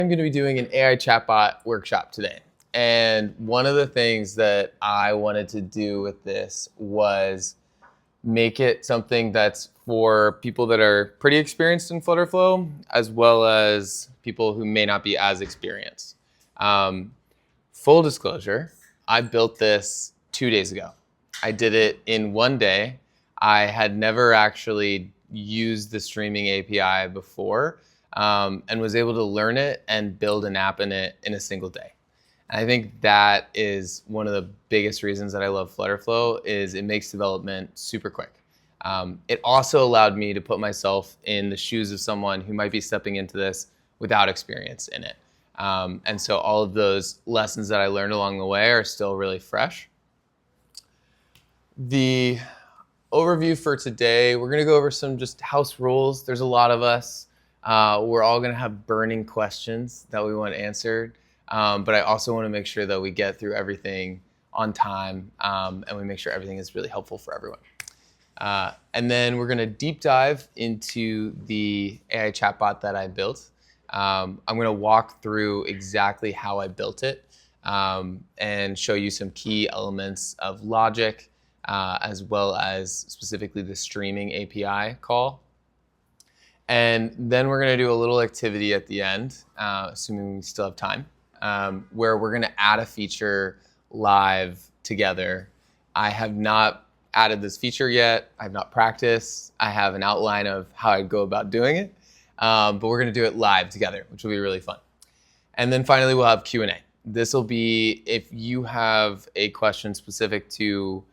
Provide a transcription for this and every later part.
I'm going to be doing an AI chatbot workshop today. And one of the things that I wanted to do with this was make it something that's for people that are pretty experienced in FlutterFlow, as well as people who may not be as experienced. Full disclosure, I built this 2 days ago. I did it in 1 day. I had never actually used the streaming API before, and was able to learn it and build an app in it in a single day. And I think that is one of the biggest reasons that I love FlutterFlow is it makes development super quick. It also allowed me to put myself in the shoes of someone who might be stepping into this without experience in it. And so all of those lessons that I learned along the way are still really fresh. The overview for today, we're gonna go over some just house rules. There's a lot of us. We're all gonna have burning questions that we want answered. But I also wanna make sure that we get through everything on time, and we make sure everything is really helpful for everyone. And then we're gonna deep dive into the AI chatbot that I built. I'm gonna walk through exactly how I built it, and show you some key elements of logic, as well as specifically the streaming API call. And then we're gonna do a little activity at the end, assuming we still have time, where we're gonna add a feature live together. I have not added this feature yet. I have not practiced. I have an outline of how I'd go about doing it, but we're gonna do it live together, which will be really fun. And then finally, we'll have Q&A. This will be if you have a question specific to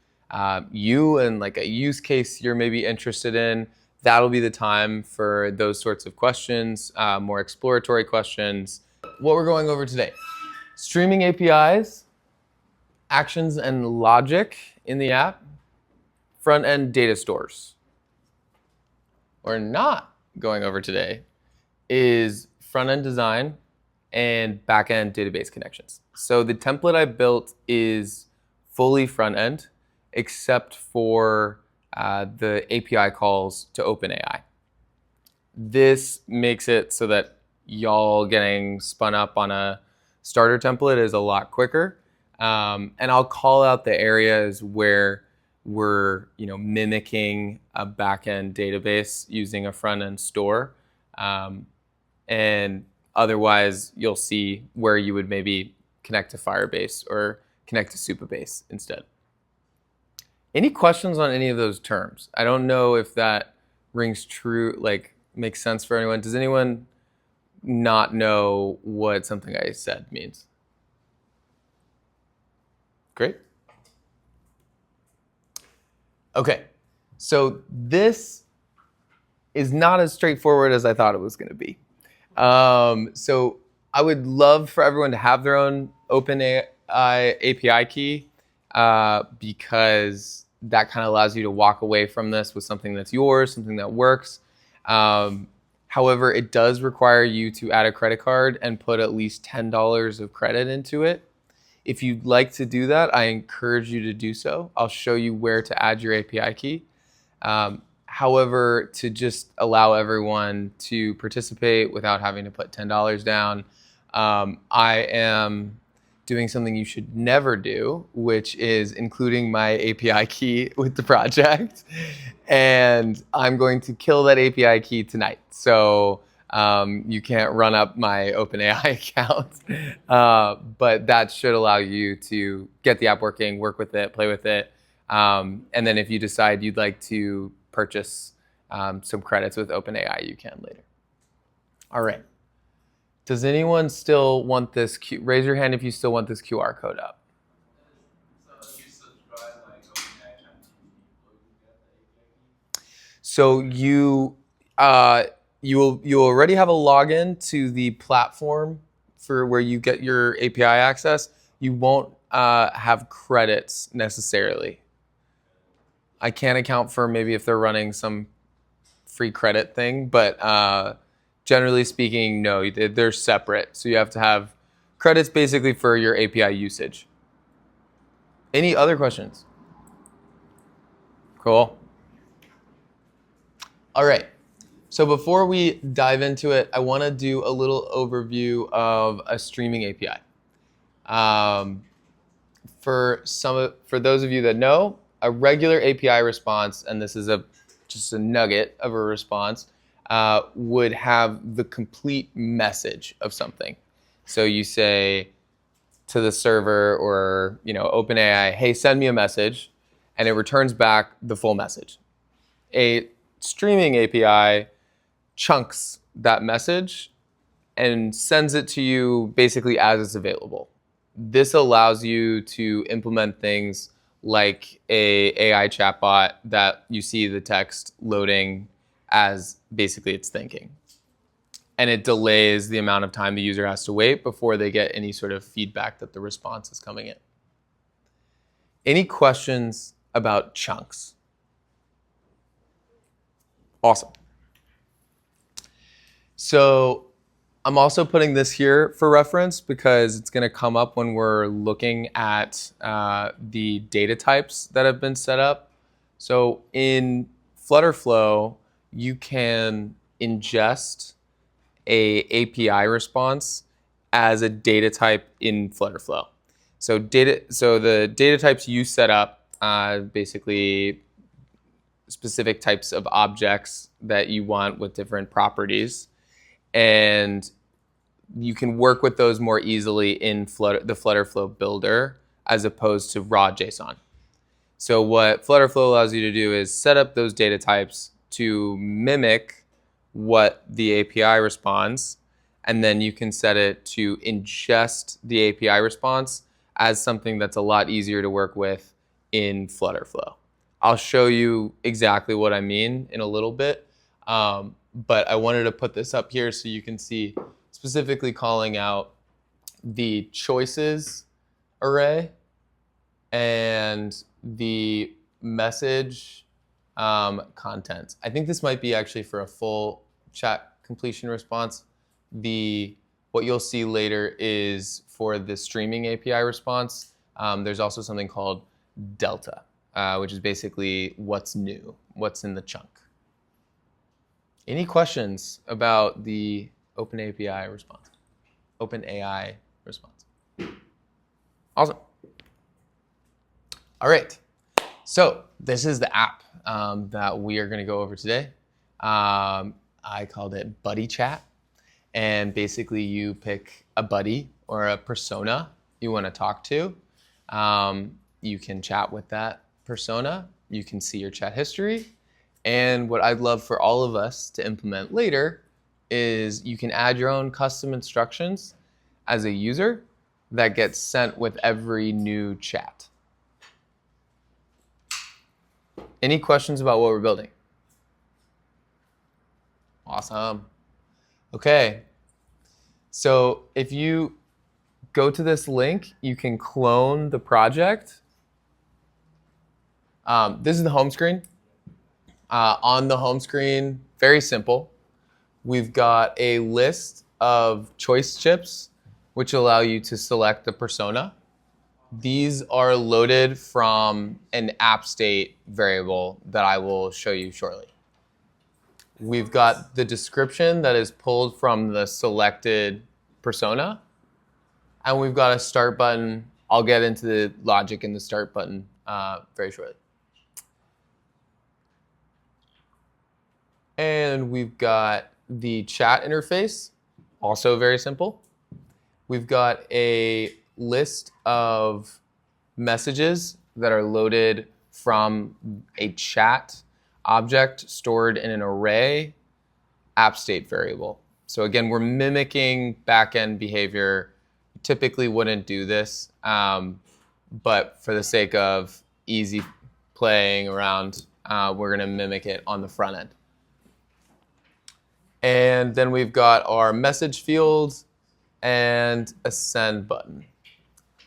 you and like a use case you're maybe interested in, that'll be the time for those sorts of questions, more exploratory questions. What we're going over today, streaming APIs, actions and logic in the app, front-end data stores. What we're not going over today is front-end design and back-end database connections. So the template I built is fully front-end, except for the API calls to OpenAI. This makes it so that y'all getting spun up on a starter template is a lot quicker. And I'll call out the areas where we're mimicking a back-end database using a front-end store. And otherwise, you'll see where you would maybe connect to Firebase or connect to Supabase instead. Any questions on any of those terms? I don't know if that rings true, like makes sense for anyone. Does anyone not know what something I said means? Great. Okay, so this is not as straightforward as I thought it was going to be. So I would love for everyone to have their own OpenAI API key, because that kind of allows you to walk away from this with something that's yours, something that works. However, it does require you to add a credit card and put at least $10 of credit into it. If you'd like to do that, I encourage you to do so. I'll show you where to add your API key. However, to just allow everyone to participate without having to put $10 down, I am doing something you should never do, which is including my API key with the project. And I'm going to kill that API key tonight. So you can't run up my OpenAI account. But that should allow you to get the app working, work with it, play with it. And then if you decide you'd like to purchase some credits with OpenAI, you can later. All right. Does anyone still want this? Raise your hand if you still want this QR code up. So you already have a login to the platform for where you get your API access. You won't have credits necessarily. I can't account for maybe if they're running some free credit thing, but generally speaking, no, they're separate. So you have to have credits basically for your API usage. Any other questions? Cool. All right. So before we dive into it, I want to do a little overview of a streaming API. For those of you that know, a regular API response, and this is just a nugget of a response, would have the complete message of something. So you say to the server or OpenAI, hey, send me a message, and it returns back the full message. A streaming API chunks that message and sends it to you basically as it's available. This allows you to implement things like a AI chatbot that you see the text loading as basically it's thinking. And it delays the amount of time the user has to wait before they get any sort of feedback that the response is coming in. Any questions about chunks? Awesome. So I'm also putting this here for reference because it's going to come up when we're looking at the data types that have been set up. So in FlutterFlow, you can ingest a API response as a data type in FlutterFlow. So the data types you set up, basically specific types of objects that you want with different properties, and you can work with those more easily in the FlutterFlow builder as opposed to raw JSON. So what FlutterFlow allows you to do is set up those data types to mimic what the API responds, and then you can set it to ingest the API response as something that's a lot easier to work with in FlutterFlow. I'll show you exactly what I mean in a little bit, but I wanted to put this up here so you can see specifically calling out the choices array and the message contents. I think this might be actually for a full chat completion response. What you'll see later is for the streaming API response, there's also something called delta, which is basically what's new, what's in the chunk. Any questions about the OpenAI response? OpenAI response. Awesome. All right. So this is the app that we are going to go over today. I called it Buddy Chat. And basically you pick a buddy or a persona you want to talk to. You can chat with that persona. You can see your chat history. And what I'd love for all of us to implement later is you can add your own custom instructions as a user that gets sent with every new chat. Any questions about what we're building? Awesome. Okay. So if you go to this link, you can clone the project. This is the home screen. On the home screen, very simple. We've got a list of choice chips, which allow you to select the persona. These are loaded from an app state variable that I will show you shortly. We've got the description that is pulled from the selected persona. And we've got a start button. I'll get into the logic in the start button very shortly. And we've got the chat interface, also very simple. We've got a list of messages that are loaded from a chat object stored in an array app state variable. So again, we're mimicking backend behavior. Typically wouldn't do this, but for the sake of easy playing around, we're going to mimic it on the front end. And then we've got our message fields and a send button.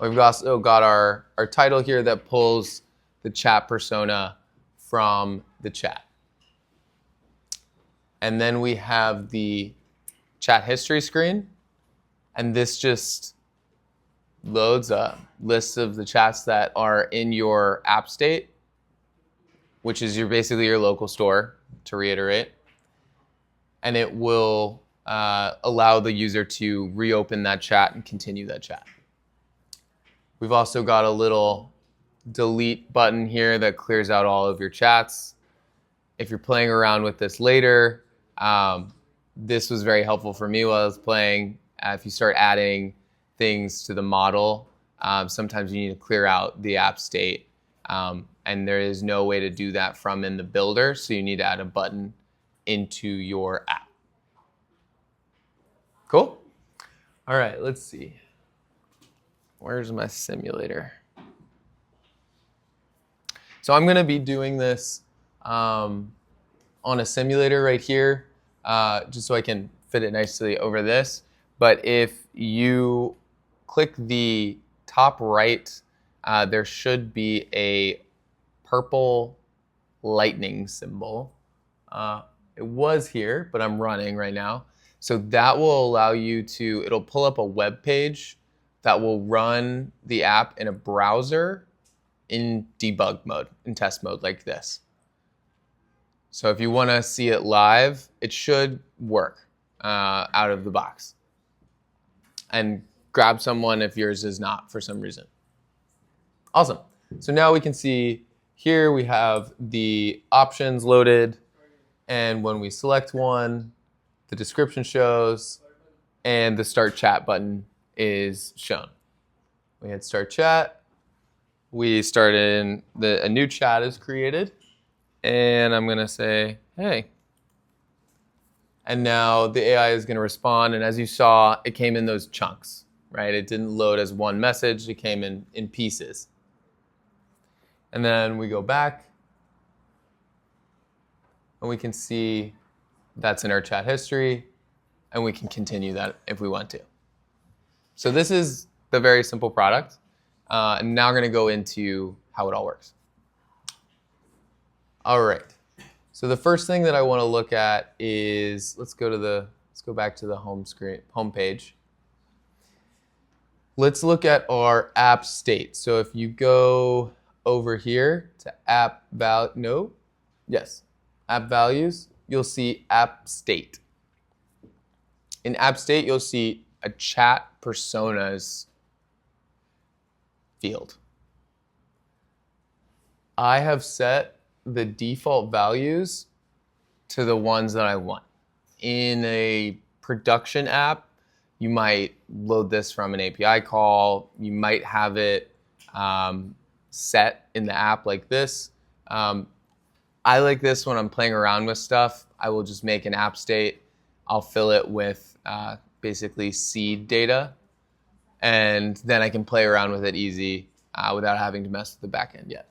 We've also got our title here that pulls the chat persona from the chat. And then we have the chat history screen. And this just loads a list of the chats that are in your app state, which is basically your local store, to reiterate. and it will allow the user to reopen that chat and continue that chat. We've also got a little delete button here that clears out all of your chats. If you're playing around with this later, this was very helpful for me while I was playing. If you start adding things to the model, sometimes you need to clear out the app state. And there is no way to do that from in the builder, so you need to add a button into your app. Cool? All right, let's see. Where's my simulator? So I'm going to be doing this on a simulator right here, just so I can fit it nicely over this. But if you click the top right, there should be a purple lightning symbol. It was here, but I'm running right now. So that will allow you to, it'll pull up a web page that will run the app in a browser in debug mode, in test mode like this. So if you want to see it live, it should work out of the box. And grab someone if yours is not for some reason. Awesome. So now we can see here we have the options loaded. And when we select one, the description shows and the start chat button is shown. We hit start chat. We start in, a new chat is created. And I'm going to say, hey. And now the AI is going to respond. And as you saw, it came in those chunks, right? It didn't load as one message. It came in pieces. And then we go back. And we can see that's in our chat history. And we can continue that if we want to. So this is the very simple product. And now we're going to go into how it all works. All right. So the first thing that I want to look at is, let's go back to the home page. Let's look at our app state. So if you go over here to app values, you'll see app state. In app state, you'll see a chat personas field. I have set the default values to the ones that I want. In a production app, you might load this from an API call. You might have it set in the app like this. I like this when I'm playing around with stuff. I will just make an app state. I'll fill it with basically seed data. And then I can play around with it easy without having to mess with the backend yet.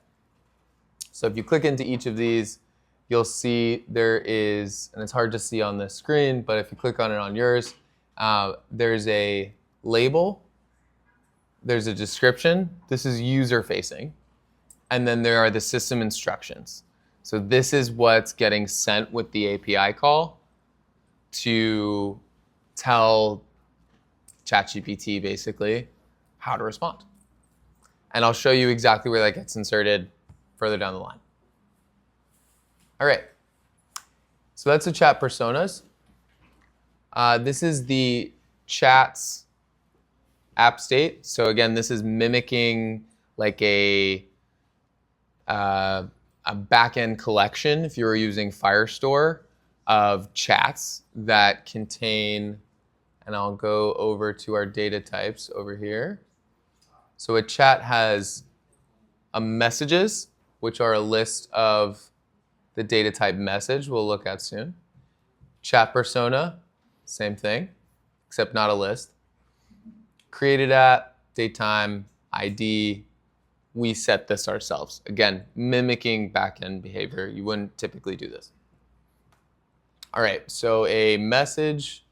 So if you click into each of these, you'll see there is, and it's hard to see on this screen, but if you click on it on yours, there's a label, there's a description. This is user facing. And then there are the system instructions. So this is what's getting sent with the API call to tell ChatGPT basically how to respond. And I'll show you exactly where that gets inserted further down the line. All right. So that's the chat personas. This is the chat's app state. So again, this is mimicking like a backend collection, if you were using Firestore, of chats that contain, and I'll go over to our data types over here. So a chat has messages, which are a list of the data type message we'll look at soon. Chat persona, same thing, except not a list. Created at, date time, ID. We set this ourselves. Again, mimicking backend behavior. You wouldn't typically do this. All right, so a message,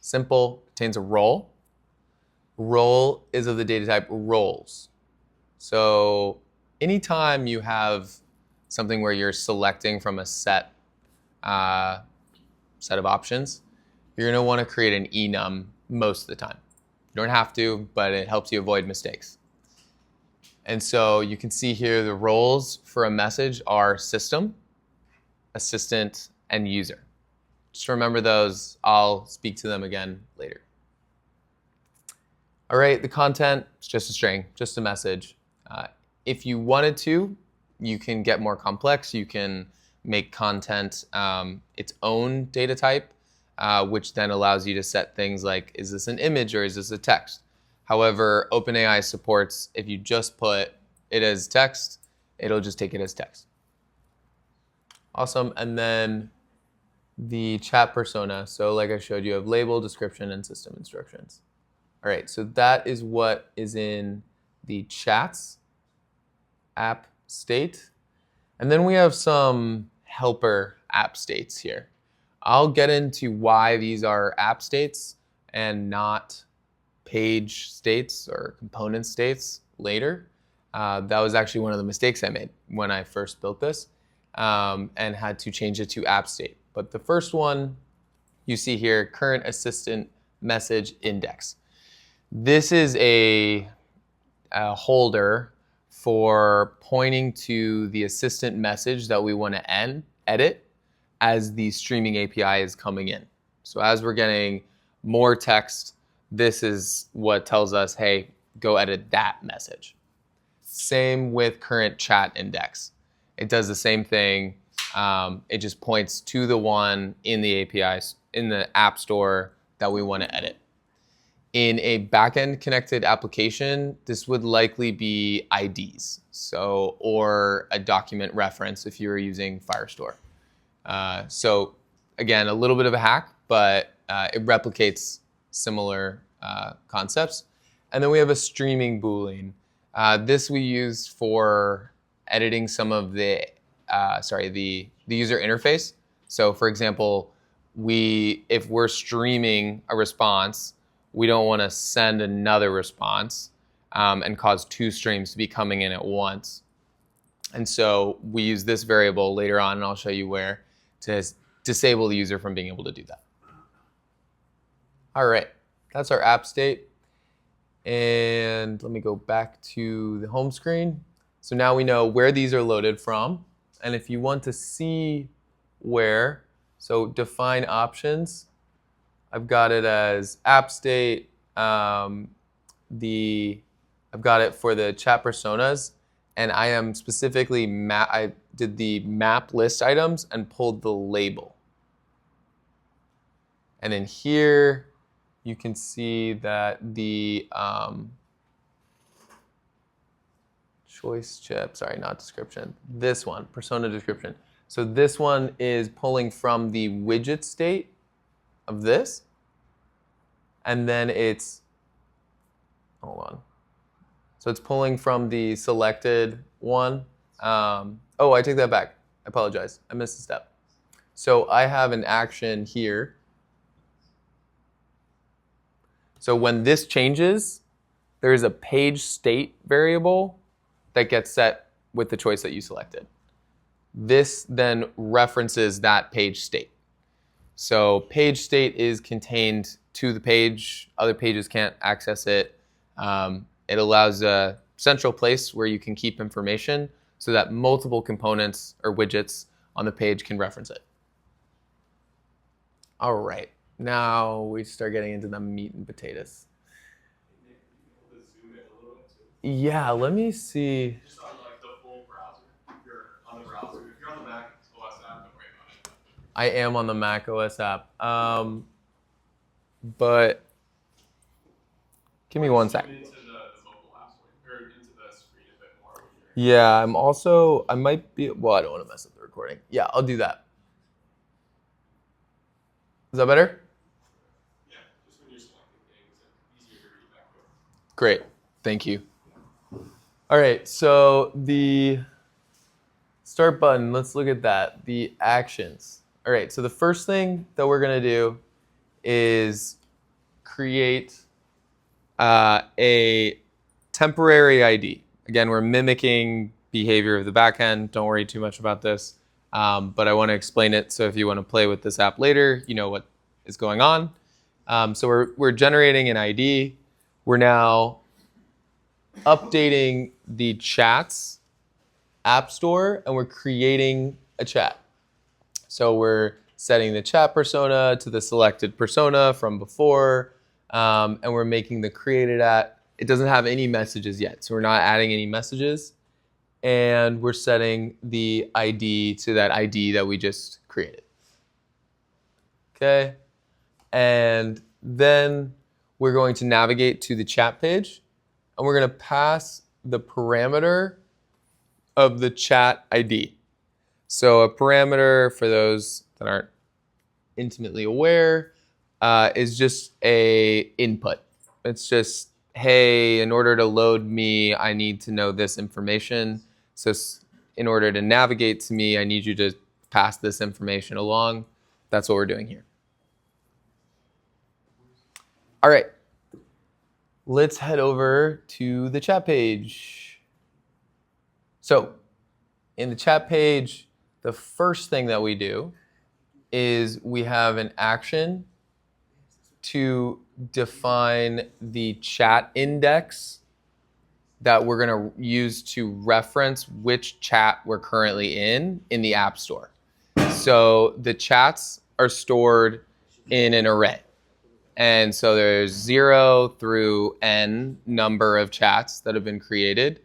simple, contains a role. Role is of the data type roles. So anytime you have something where you're selecting from a set of options, you're going to want to create an enum most of the time. You don't have to, but it helps you avoid mistakes. And so you can see here the roles for a message are system, assistant, and user. Just remember those. I'll speak to them again later. All right, the content is just a string, just a message. If you wanted to, you can get more complex. You can make content its own data type, which then allows you to set things like, is this an image or is this a text? However, OpenAI supports, if you just put it as text, it'll just take it as text. Awesome. And then the chat persona. So like I showed you, have label, description, and system instructions. All right, so that is what is in the chats app state. And then we have some helper app states here. I'll get into why these are app states and not page states or component states later. That was actually one of the mistakes I made when I first built this and had to change it to app state. But the first one you see here, current assistant message index. This is a holder for pointing to the assistant message that we want to edit as the streaming API is coming in. So as we're getting more text, this is what tells us, hey, go edit that message. Same with current chat index. It does the same thing. It just points to the one in the APIs, in the App Store that we want to edit. In a backend connected application, this would likely be IDs, or a document reference if you were using Firestore. So again, a little bit of a hack, but it replicates similar concepts. And then we have a streaming Boolean. This we use for editing some of the user interface. So for example, if we're streaming a response, we don't want to send another response and cause two streams to be coming in at once. And so we use this variable later on, and I'll show you where, to disable the user from being able to do that. All right, that's our app state. And let me go back to the home screen. So now we know where these are loaded from. And if you want to see where, so define options, I've got it as app state. I've got it for the chat personas, and I am specifically I did the map list items and pulled the label. And in here, you can see that the choice chip, sorry, not description. This one, persona description. So this one is pulling from the widget state of this, and then it's, hold on. So it's pulling from the selected one. Oh, I take that back. I apologize. I missed a step. So I have an action here. So when this changes, there is a page state variable that gets set with the choice that you selected. This then references that page state. So page state is contained to the page. Other pages can't access it. It allows a central place where you can keep information so that multiple components or widgets on the page can reference it. All right, now we start getting into the meat and potatoes. Yeah, let me see. Just on like the full browser. If you're on the browser, if you're on the Mac OS app, don't worry about it. I am on the Mac OS app. But give me one sec. Into the mobile apps, or into the screen a bit more. Yeah, I might be, well, I don't want to mess up the recording. Yeah, I'll do that. Is that better? Yeah, just when you're selecting things, it's easier to read back to it. Great, thank you. All right, so the start button, let's look at that. The actions. All right, so the first thing that we're gonna do is create a temporary ID. Again, we're mimicking behavior of the backend. Don't worry too much about this, but I want to explain it. So if you want to play with this app later, you know what is going on. So we're generating an ID. We're now updating the chats app store, and we're creating a chat. So we're setting the chat persona to the selected persona from before, and we're making the created at. It doesn't have any messages yet, so we're not adding any messages. And we're setting the ID to that ID that we just created. Okay, and then we're going to navigate to the chat page, and we're going to pass the parameter of the chat ID. So a parameter, for those that aren't intimately aware, is just a input. It's just, hey, in order to load me, I need to know this information. So in order to navigate to me, I need you to pass this information along. That's what we're doing here. All right, let's head over to the chat page. So in the chat page, the first thing that we do is we have an action to define the chat index that we're going to use to reference which chat we're currently in the App Store. So the chats are stored in an array. And so there's 0 through n number of chats that have been created.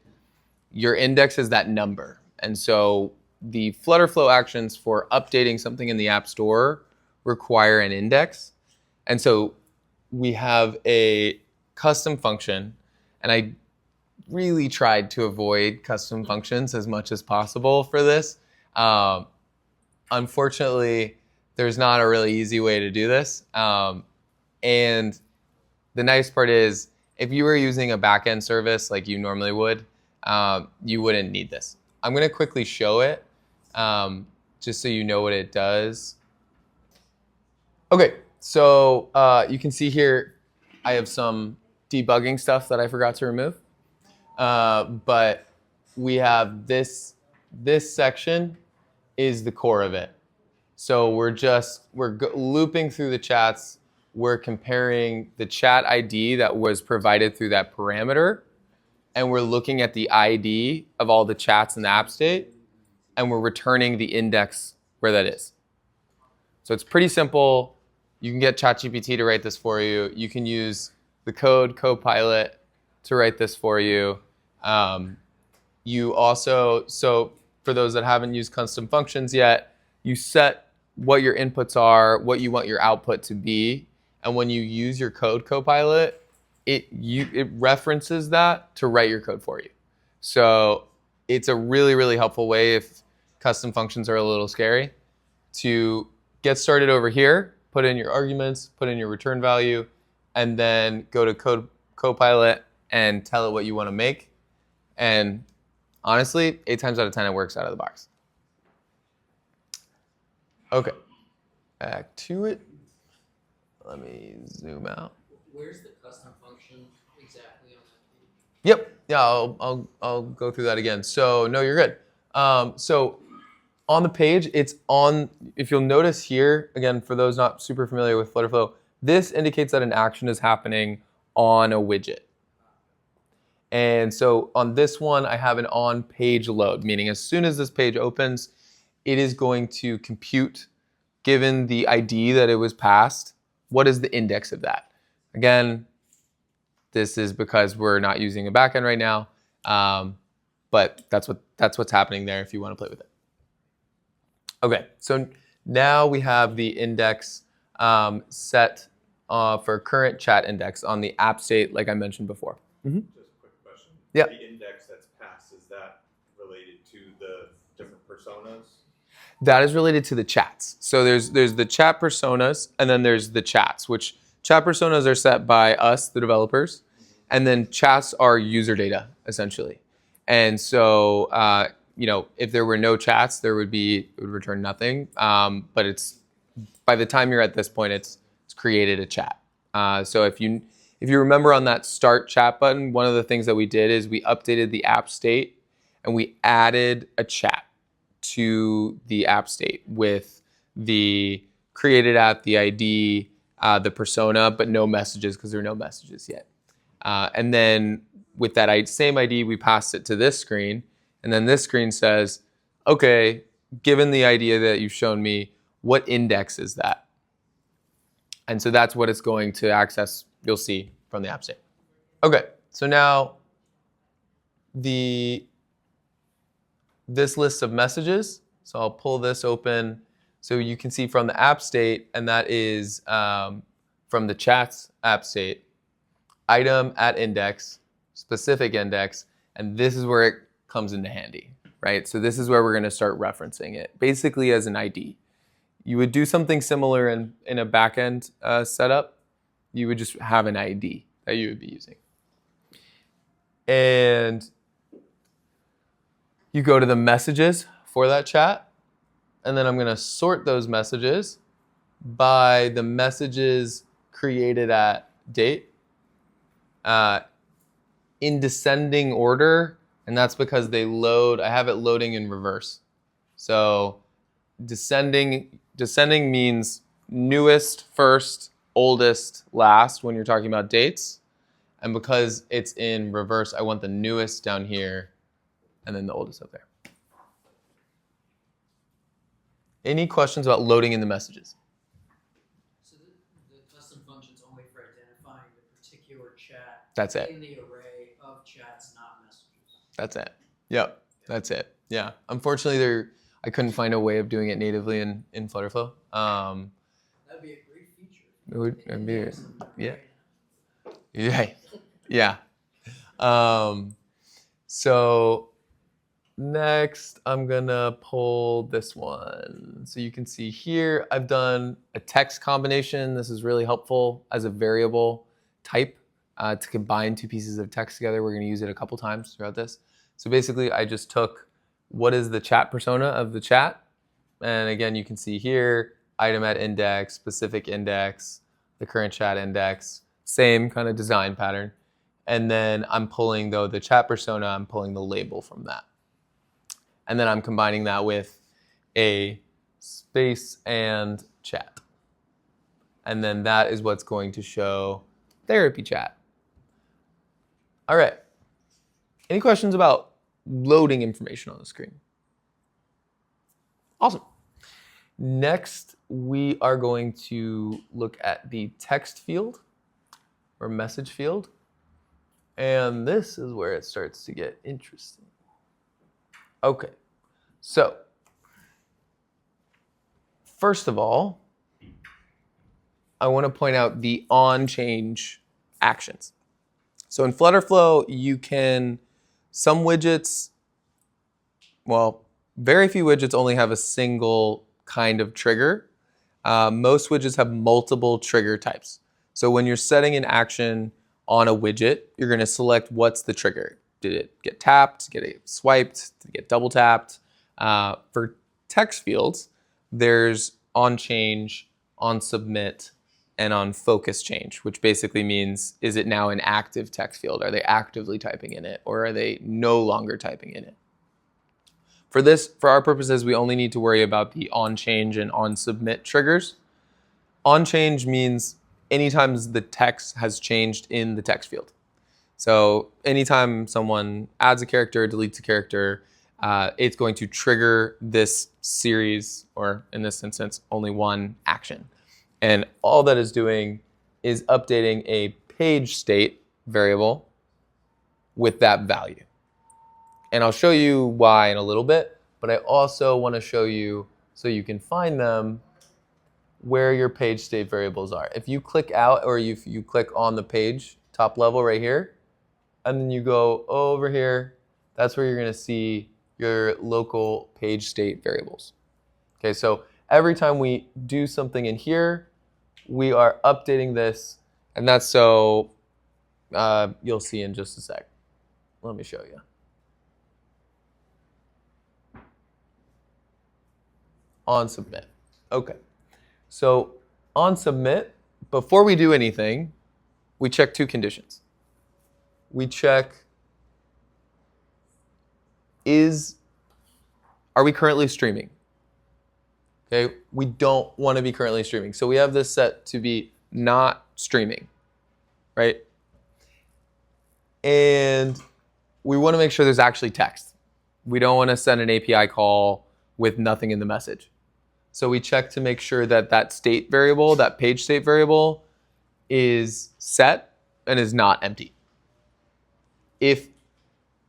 Your index is that number. And so the FlutterFlow actions for updating something in the App Store require an index. And so we have a custom function, and I really tried to avoid custom functions as much as possible for this. Unfortunately, there's not a really easy way to do this. And the nice part is, if you were using a backend service like you normally would, you wouldn't need this. I'm going to quickly show it, just so you know what it does. Okay, so you can see here I have some debugging stuff that I forgot to remove. But we have this section is the core of it. So we're looping through the chats. We're comparing the chat ID that was provided through that parameter, and we're looking at the ID of all the chats in the app state, and we're returning the index where that is. So it's pretty simple. You can get ChatGPT to write this for you. You can use the code Copilot to write this for you. You also, so for those that haven't used custom functions yet, you set what your inputs are, what you want your output to be, and when you use your code Copilot, it references that to write your code for you. So it's a really, really helpful way, if custom functions are a little scary, to get started over here, put in your arguments, put in your return value, and then go to code Copilot and tell it what you want to make. And honestly, 8 times out of 10, it works out of the box. Okay, back to it. Let me zoom out. Where's the custom function exactly on that page? Yep, yeah, I'll go through that again. So no, you're good. So on the page, it's on, if you'll notice here, again, for those not super familiar with FlutterFlow, this indicates that an action is happening on a widget. And so on this one, I have an on-page load, meaning as soon as this page opens, it is going to compute, given the ID that it was passed, what is the index of that? Again, this is because we're not using a backend right now, but that's what's happening there if you want to play with it. Okay, so now we have the index set for current chat index on the app state, like I mentioned before. Mm-hmm. Just a quick question. Yeah. The index that's passed, is that related to the different personas? That is related to the chats. So there's the chat personas, and then there's the chats, which chat personas are set by us, the developers, and then chats are user data, essentially. And so, if there were no chats, it would return nothing. But it's, by the time you're at this point, it's created a chat. So if you remember on that start chat button, one of the things that we did is we updated the app state and we added a chat to the app state with the created at, the ID, the persona, but no messages because there are no messages yet. And then with that same ID, we passed it to this screen. And then this screen says, okay, given the idea that you've shown me, what index is that? And so that's what it's going to access, you'll see from the app state. Okay, so now this list of messages, so I'll pull this open so you can see from the app state, and that is from the chats app state, item at index, specific index, and this is where it comes into handy, right? So this is where we're gonna start referencing it, basically as an ID. You would do something similar in a backend setup. You would just have an ID that you would be using. And you go to the messages for that chat, and then I'm gonna sort those messages by the messages created at date in descending order, and that's because they load, I have it loading in reverse. So descending means newest first, oldest last when you're talking about dates. And because it's in reverse, I want the newest down here and then the oldest up there. Any questions about loading in the messages? So the custom function's only for identifying the particular chat. That's it. In the array of chats, not messages. That's it. Yep, that's it. Yeah. Unfortunately, I couldn't find a way of doing it natively in FlutterFlow. That'd be a great feature. It would be, yeah. Right. Yeah. Yeah. So next, I'm gonna pull this one. So you can see here, I've done a text combination. This is really helpful as a variable type to combine two pieces of text together. We're gonna use it a couple times throughout this. So basically, I just took what is the chat persona of the chat. And again, you can see here, item at index, specific index, the current chat index, same kind of design pattern. And then I'm pulling, though, the chat persona, I'm pulling the label from that. And then I'm combining that with a space and chat. And then that is what's going to show therapy chat. All right. Any questions about loading information on the screen? Awesome. Next, we are going to look at the text field or message field. And this is where it starts to get interesting. Okay, so first of all, I want to point out the on-change actions. So in FlutterFlow, you can, some widgets, well, very few widgets only have a single kind of trigger. Most widgets have multiple trigger types. So when you're setting an action on a widget, you're going to select what's the trigger. Did it get tapped? Get it swiped? Did it get double tapped? For text fields, there's on change, on submit, and on focus change, which basically means, is it now an active text field? Are they actively typing in it, or are they no longer typing in it? For this, for our purposes, we only need to worry about the on change and on submit triggers. On change means anytime the text has changed in the text field. So anytime someone adds a character, deletes a character, it's going to trigger this series, or in this instance, only one action. And all that is doing is updating a page state variable with that value. And I'll show you why in a little bit, but I also want to show you, so you can find them, where your page state variables are. If you click out, or if you click on the page, top level right here, and then you go over here, that's where you're going to see your local page state variables. Okay, so every time we do something in here, we are updating this, and that's so you'll see in just a sec. Let me show you. On submit. Okay. So on submit, before we do anything, we check two conditions. We check, are we currently streaming? Okay, we don't want to be currently streaming. So we have this set to be not streaming, right? And we want to make sure there's actually text. We don't want to send an API call with nothing in the message. So we check to make sure that that state variable, that page state variable, is set and is not empty. If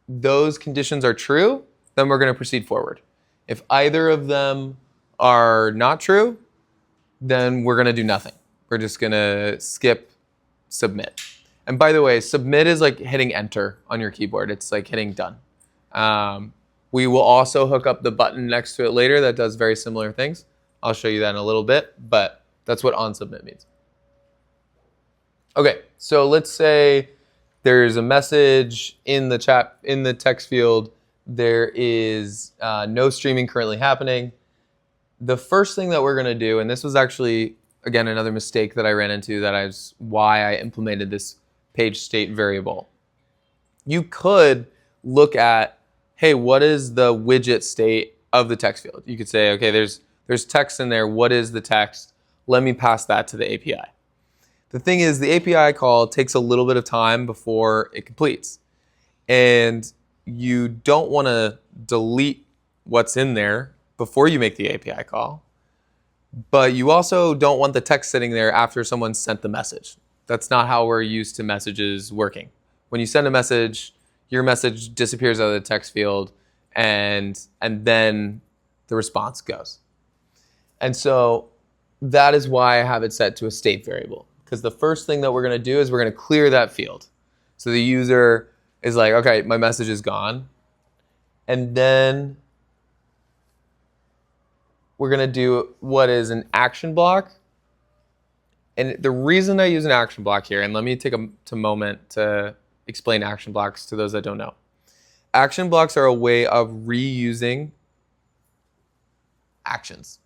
those conditions are true, then we're going to proceed forward. If either of them are not true, then we're going to do nothing. We're just going to skip submit. And by the way, submit is like hitting enter on your keyboard. It's like hitting done. We will also hook up the button next to it later that does very similar things. I'll show you that in a little bit, but that's what on submit means. Okay, so let's say there's a message in the chat, in the text field. There is no streaming currently happening. The first thing that we're going to do, and this was actually, again, another mistake that I ran into, that is why I implemented this page state variable. You could look at, hey, what is the widget state of the text field? You could say, okay, there's text in there. What is the text? Let me pass that to the API. The thing is, the API call takes a little bit of time before it completes. And you don't want to delete what's in there before you make the API call. But you also don't want the text sitting there after someone sent the message. That's not how we're used to messages working. When you send a message, your message disappears out of the text field, and then the response goes. And so that is why I have it set to a state variable. Because the first thing that we're going to do is we're going to clear that field. So the user is like, okay, my message is gone. And then we're going to do what is an action block. And the reason I use an action block here, and let me take a moment to explain action blocks to those that don't know. Action blocks are a way of reusing actions.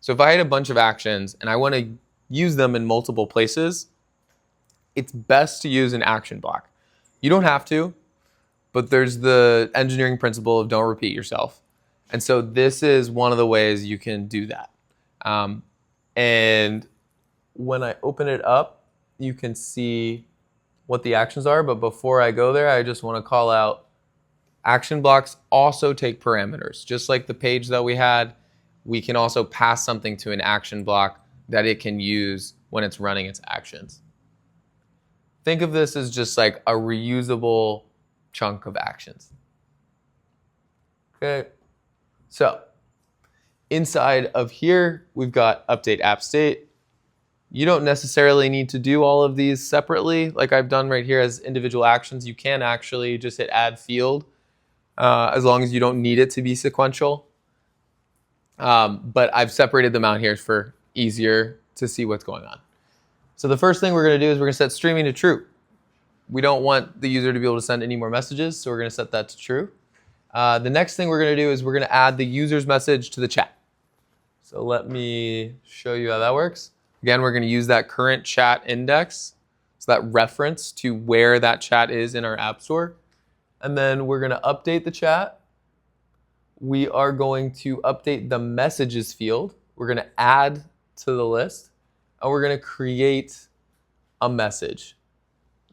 So if I had a bunch of actions and I want to use them in multiple places, it's best to use an action block. You don't have to, but there's the engineering principle of don't repeat yourself. And so this is one of the ways you can do that. And when I open it up, you can see what the actions are. But before I go there, I just want to call out action blocks also take parameters. Just like the page that we had, we can also pass something to an action block that it can use when it's running its actions. Think of this as just like a reusable chunk of actions. Okay, so inside of here, we've got update app state. You don't necessarily need to do all of these separately, like I've done right here as individual actions. You can actually just hit add field as long as you don't need it to be sequential. But I've separated them out here for easier to see what's going on. So the first thing we're going to do is we're going to set streaming to true. We don't want the user to be able to send any more messages, so we're going to set that to true. The next thing we're going to do is we're going to add the user's message to the chat. So let me show you how that works. Again, we're going to use that current chat index, so that reference to where that chat is in our app store. And then we're going to update the chat. We are going to update the messages field. We're going to add to the list, and we're going to create a message.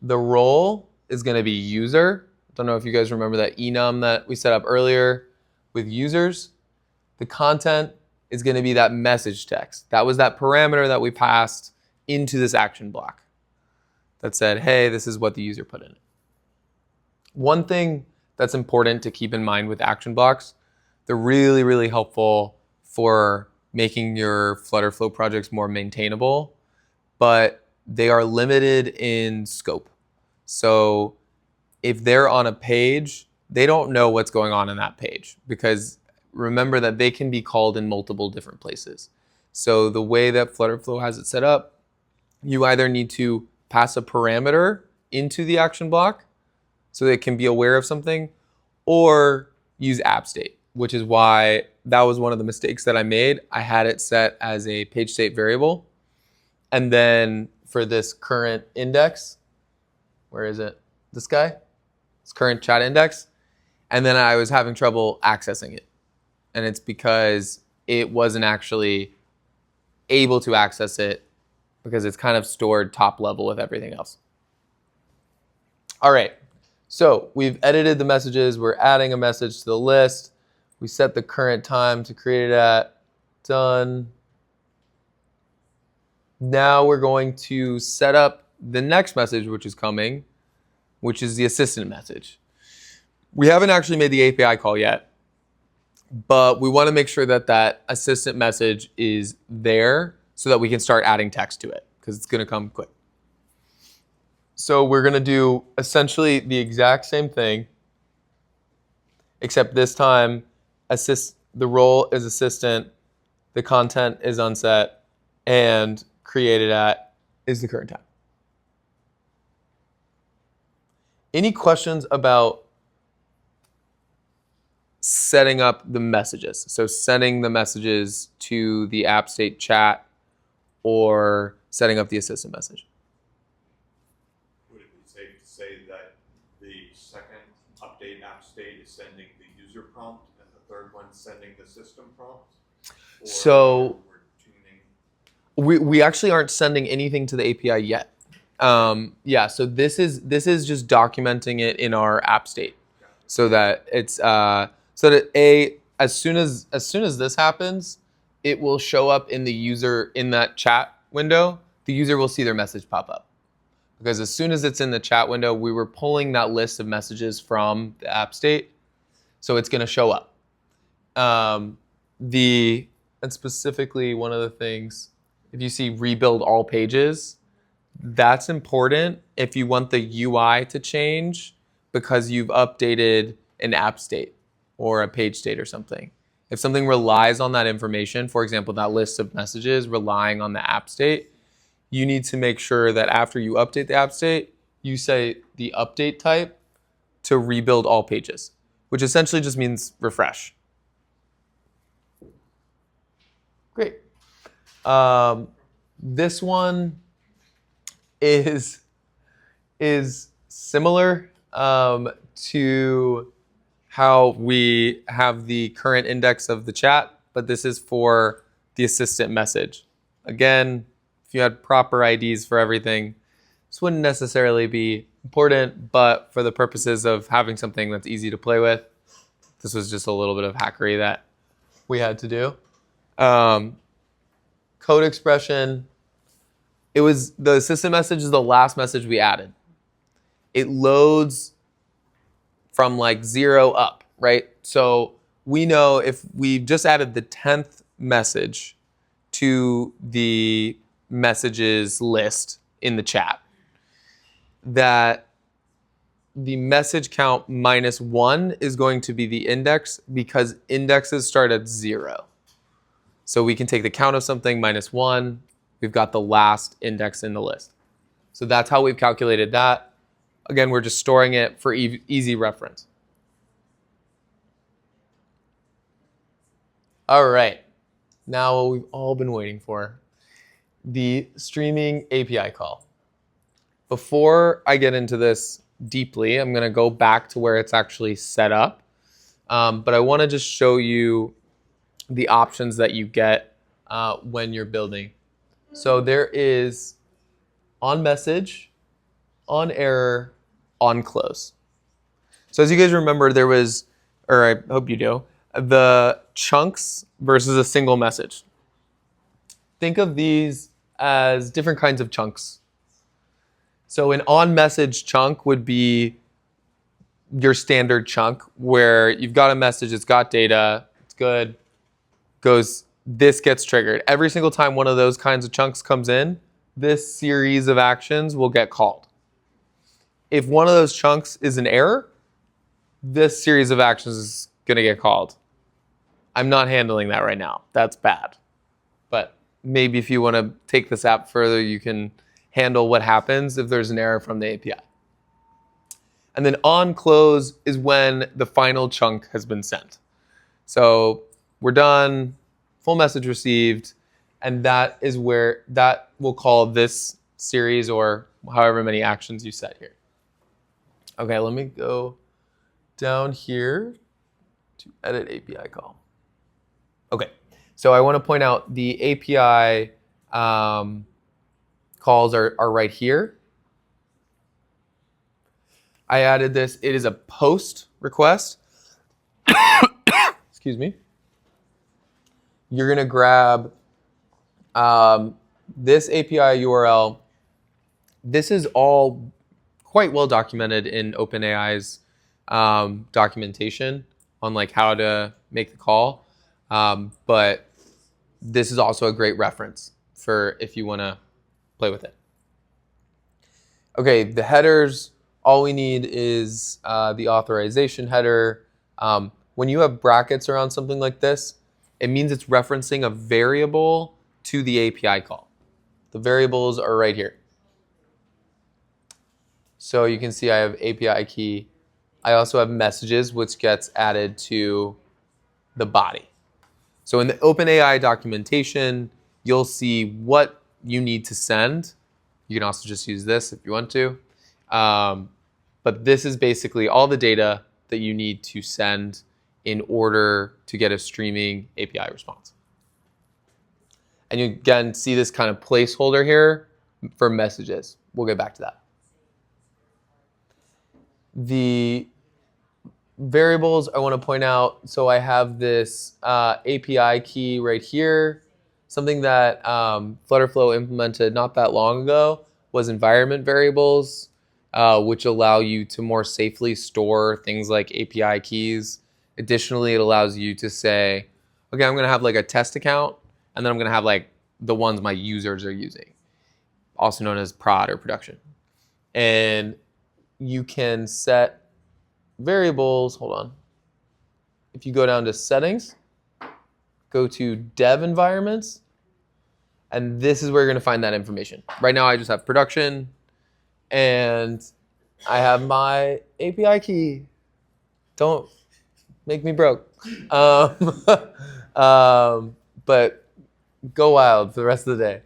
The role is going to be user. Don't know if you guys remember that enum that we set up earlier with users. The content is going to be that message text. That was that parameter that we passed into this action block that said, hey, this is what the user put in it. One thing that's important to keep in mind with action blocks, they're really, really helpful for making your FlutterFlow projects more maintainable, but they are limited in scope. So if they're on a page, they don't know what's going on in that page, because remember that they can be called in multiple different places. So the way that FlutterFlow has it set up, you either need to pass a parameter into the action block so that it can be aware of something, or use app state, which is why that was one of the mistakes that I made. I had it set as a page state variable. And then for this current index, where is it? This guy? This current chat index. And then I was having trouble accessing it. And it's because it wasn't actually able to access it because it's kind of stored top level with everything else. All right, so we've edited the messages. We're adding a message to the list. We set the current time to create it at. Done. Now we're going to set up the next message, which is coming, which is the assistant message. We haven't actually made the API call yet, but we want to make sure that that assistant message is there so that we can start adding text to it because it's going to come quick. So we're going to do essentially the exact same thing, except this time the role is assistant, the content is unset, and created at is the current time. Any questions about setting up the messages? So sending the messages to the app state chat or setting up the assistant message. Would it be safe to say that the second update app state is sending the user prompt and the third one sending the system prompt? Or So we're tuning? we actually aren't sending anything to the API yet. Yeah, so this is just documenting it in our app state, so that it's so that as soon as this happens, it will show up in the user in that chat window. The user will see their message pop up because as soon as it's in the chat window, we were pulling that list of messages from the app state, so it's going to show up. And specifically one of the things, if you see rebuild all pages, that's important if you want the UI to change because you've updated an app state or a page state or something. If something relies on that information, for example, that list of messages relying on the app state, you need to make sure that after you update the app state, you say the update type to rebuild all pages, which essentially just means refresh. Great. This one is similar to how we have the current index of the chat, but this is for the assistant message. Again, if you had proper IDs for everything, this wouldn't necessarily be important, but for the purposes of having something that's easy to play with, this was just a little bit of hackery that we had to do. Code expression. It was the assistant message is the last message we added. It loads from like 0 up, right? So we know if we've just added the 10th message to the messages list in the chat, that the message count -1 is going to be the index because indexes start at 0. So we can take the count of something -1. We've got the last index in the list. So that's how we've calculated that. Again, we're just storing it for easy reference. All right. Now what we've all been waiting for, the streaming API call. Before I get into this deeply, I'm going to go back to where it's actually set up. But I want to just show you the options that you get when you're building. So there is on message, on error, on close. So as you guys remember, there was, or I hope you do, the chunks versus a single message. Think of these as different kinds of chunks. So an on message chunk would be your standard chunk where you've got a message, it's got data, it's good, goes, this gets triggered. Every single time one of those kinds of chunks comes in, this series of actions will get called. If one of those chunks is an error, this series of actions is going to get called. I'm not handling that right now. That's bad. But maybe if you want to take this app further, you can handle what happens if there's an error from the API. And then on close is when the final chunk has been sent. So we're done, full message received, and that is where that will call this series or however many actions you set here. Okay, let me go down here to edit API call. Okay, so I want to point out the API calls are right here. I added this. It is a post request. Excuse me. you're going to grab this API URL. This is all quite well documented in OpenAI's documentation on like how to make the call. But this is also a great reference for if you want to play with it. Okay, the headers, all we need is the authorization header. When you have brackets around something like this, it means it's referencing a variable to the API call. The variables are right here. So you can see I have API key. I also have messages, which gets added to the body. So in the OpenAI documentation, you'll see what you need to send. You can also just use this if you want to. But this is basically all the data that you need to send in order to get a streaming API response. And you again see this kind of placeholder here for messages. We'll get back to that. The variables I want to point out, so I have this API key right here. Something that FlutterFlow implemented not that long ago was environment variables, which allow you to more safely store things like API keys. Additionally, it allows you to say, okay, I'm going to have like a test account, and then I'm going to have like the ones my users are using, also known as prod or production. And you can set variables, hold on. If you go down to settings, go to dev environments, and this is where you're going to find that information. Right now I just have production, and I have my API key. Don't make me broke. But go wild for the rest of the day.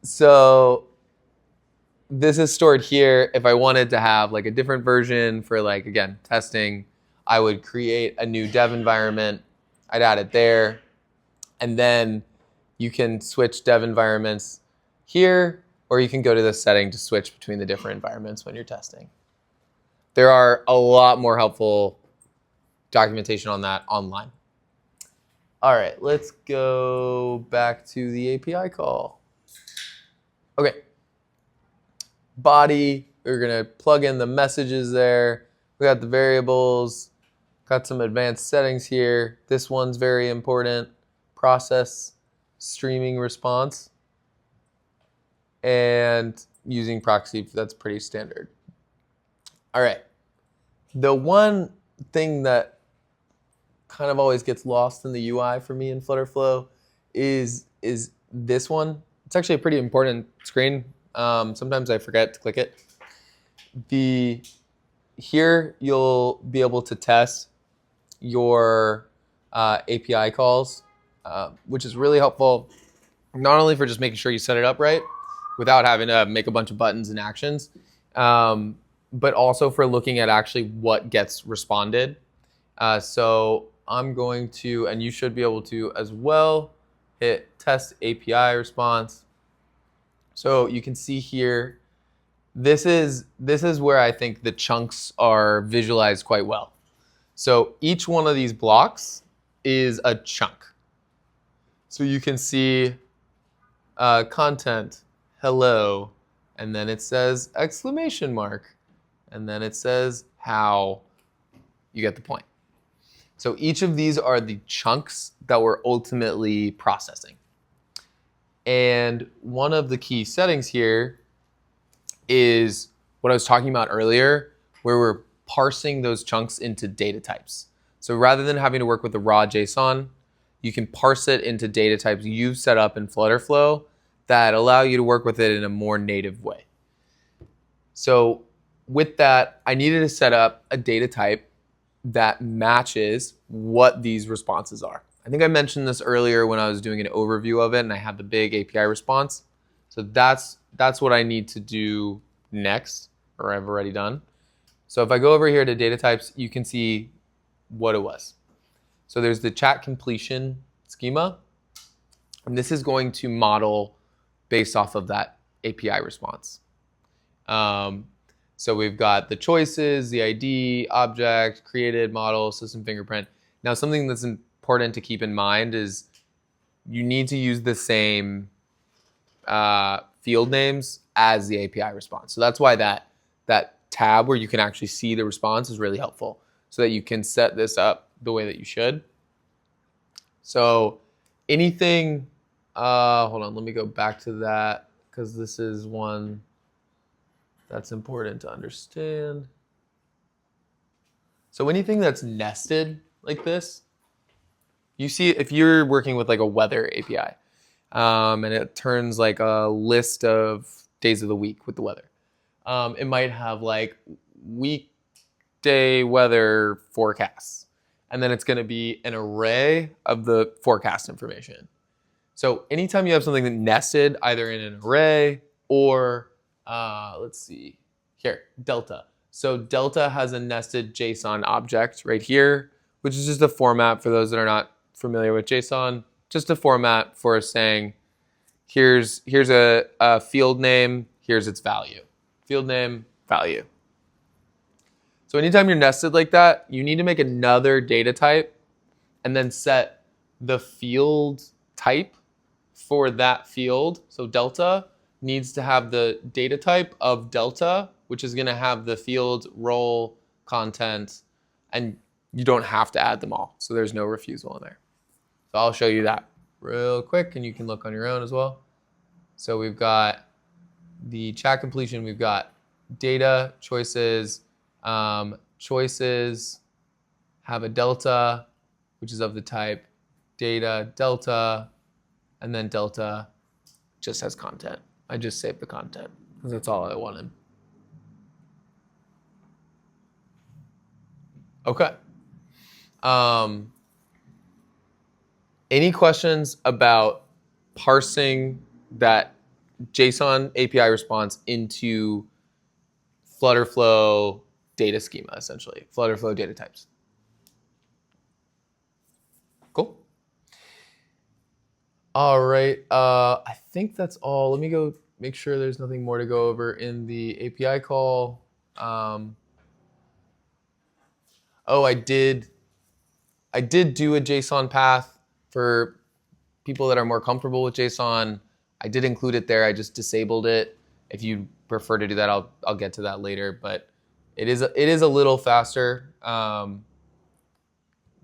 So this is stored here. If I wanted to have like a different version for like, again, testing, I would create a new dev environment. I'd add it there. And then you can switch dev environments here, or you can go to the setting to switch between the different environments when you're testing. There are a lot more helpful documentation on that online. All right, let's go back to the API call. Okay. Body, we're gonna plug in the messages there. We got the variables, got some advanced settings here. This one's very important. Process streaming response. And using proxy, that's pretty standard. All right. The one thing that kind of always gets lost in the UI for me in FlutterFlow is this one. It's actually a pretty important screen. Sometimes I forget to click it. Here you'll be able to test your API calls, which is really helpful, not only for just making sure you set it up right without having to make a bunch of buttons and actions, but also for looking at actually what gets responded. So I'm going to, and you should be able to as well, hit test API response. So you can see here, this is where I think the chunks are visualized quite well. So each one of these blocks is a chunk. So you can see content, hello, and then it says exclamation mark, and then it says how. You get the point. So each of these are the chunks that we're ultimately processing. And one of the key settings here is what I was talking about earlier, where we're parsing those chunks into data types. So rather than having to work with the raw JSON, you can parse it into data types you've set up in FlutterFlow that allow you to work with it in a more native way. So with that, I needed to set up a data type that matches what these responses are. I think I mentioned this earlier when I was doing an overview of it and I had the big API response. So that's what I need to do next, or I've already done. So if I go over here to data types, you can see what it was. So there's the chat completion schema, and this is going to model based off of that API response. So we've got the choices, the ID, object, created, model, system fingerprint. Now something that's important to keep in mind is you need to use the same field names as the API response. So that's why that tab where you can actually see the response is really helpful, so that you can set this up the way that you should. So anything, hold on, let me go back to that, because this is one that's important to understand. So anything that's nested like this, you see if you're working with like a weather API, and it turns like a list of days of the week with the weather. It might have like weekday weather forecasts, and then it's going to be an array of the forecast information. So anytime you have something that nested either in an array or, let's see here, Delta. So Delta has a nested JSON object right here, which is just a format for those that are not familiar with JSON, just a format for saying, here's a field name, here's its value. Field name, value. So anytime you're nested like that, you need to make another data type and then set the field type for that field. So Delta needs to have the data type of Delta, which is going to have the field, role, content, and you don't have to add them all. So there's no refusal in there. So I'll show you that real quick, and you can look on your own as well. So we've got the chat completion. We've got data choices. Choices have a delta, which is of the type data delta, and then delta just has content. I just saved the content because that's all I wanted. Okay. Any questions about parsing that JSON API response into FlutterFlow data schema, essentially, FlutterFlow data types? Cool. All right, I think that's all. Let me go make sure there's nothing more to go over in the API call. Oh, I did do a JSON path for people that are more comfortable with JSON. I did include it there. I just disabled it. If you prefer to do that, I'll get to that later. But it is a little faster. Don't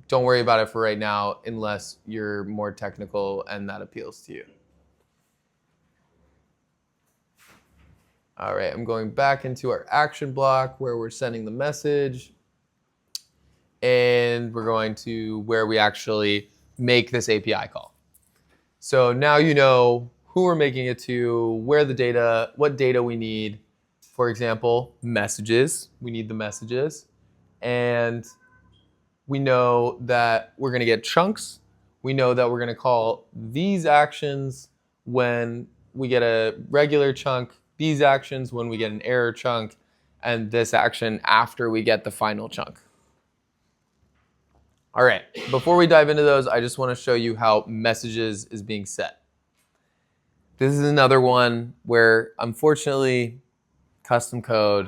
worry about it for right now, unless you're more technical and that appeals to you. All right, I'm going back into our action block where we're sending the message. And we're going to where we actually make this API call. So now you know who we're making it to, where the data, what data we need. For example, messages. We need the messages. And we know that we're going to get chunks. We know that we're going to call these actions when we get a regular chunk, these actions when we get an error chunk, and this action after we get the final chunk. All right, before we dive into those, I just want to show you how messages is being set. This is another one where, unfortunately, custom code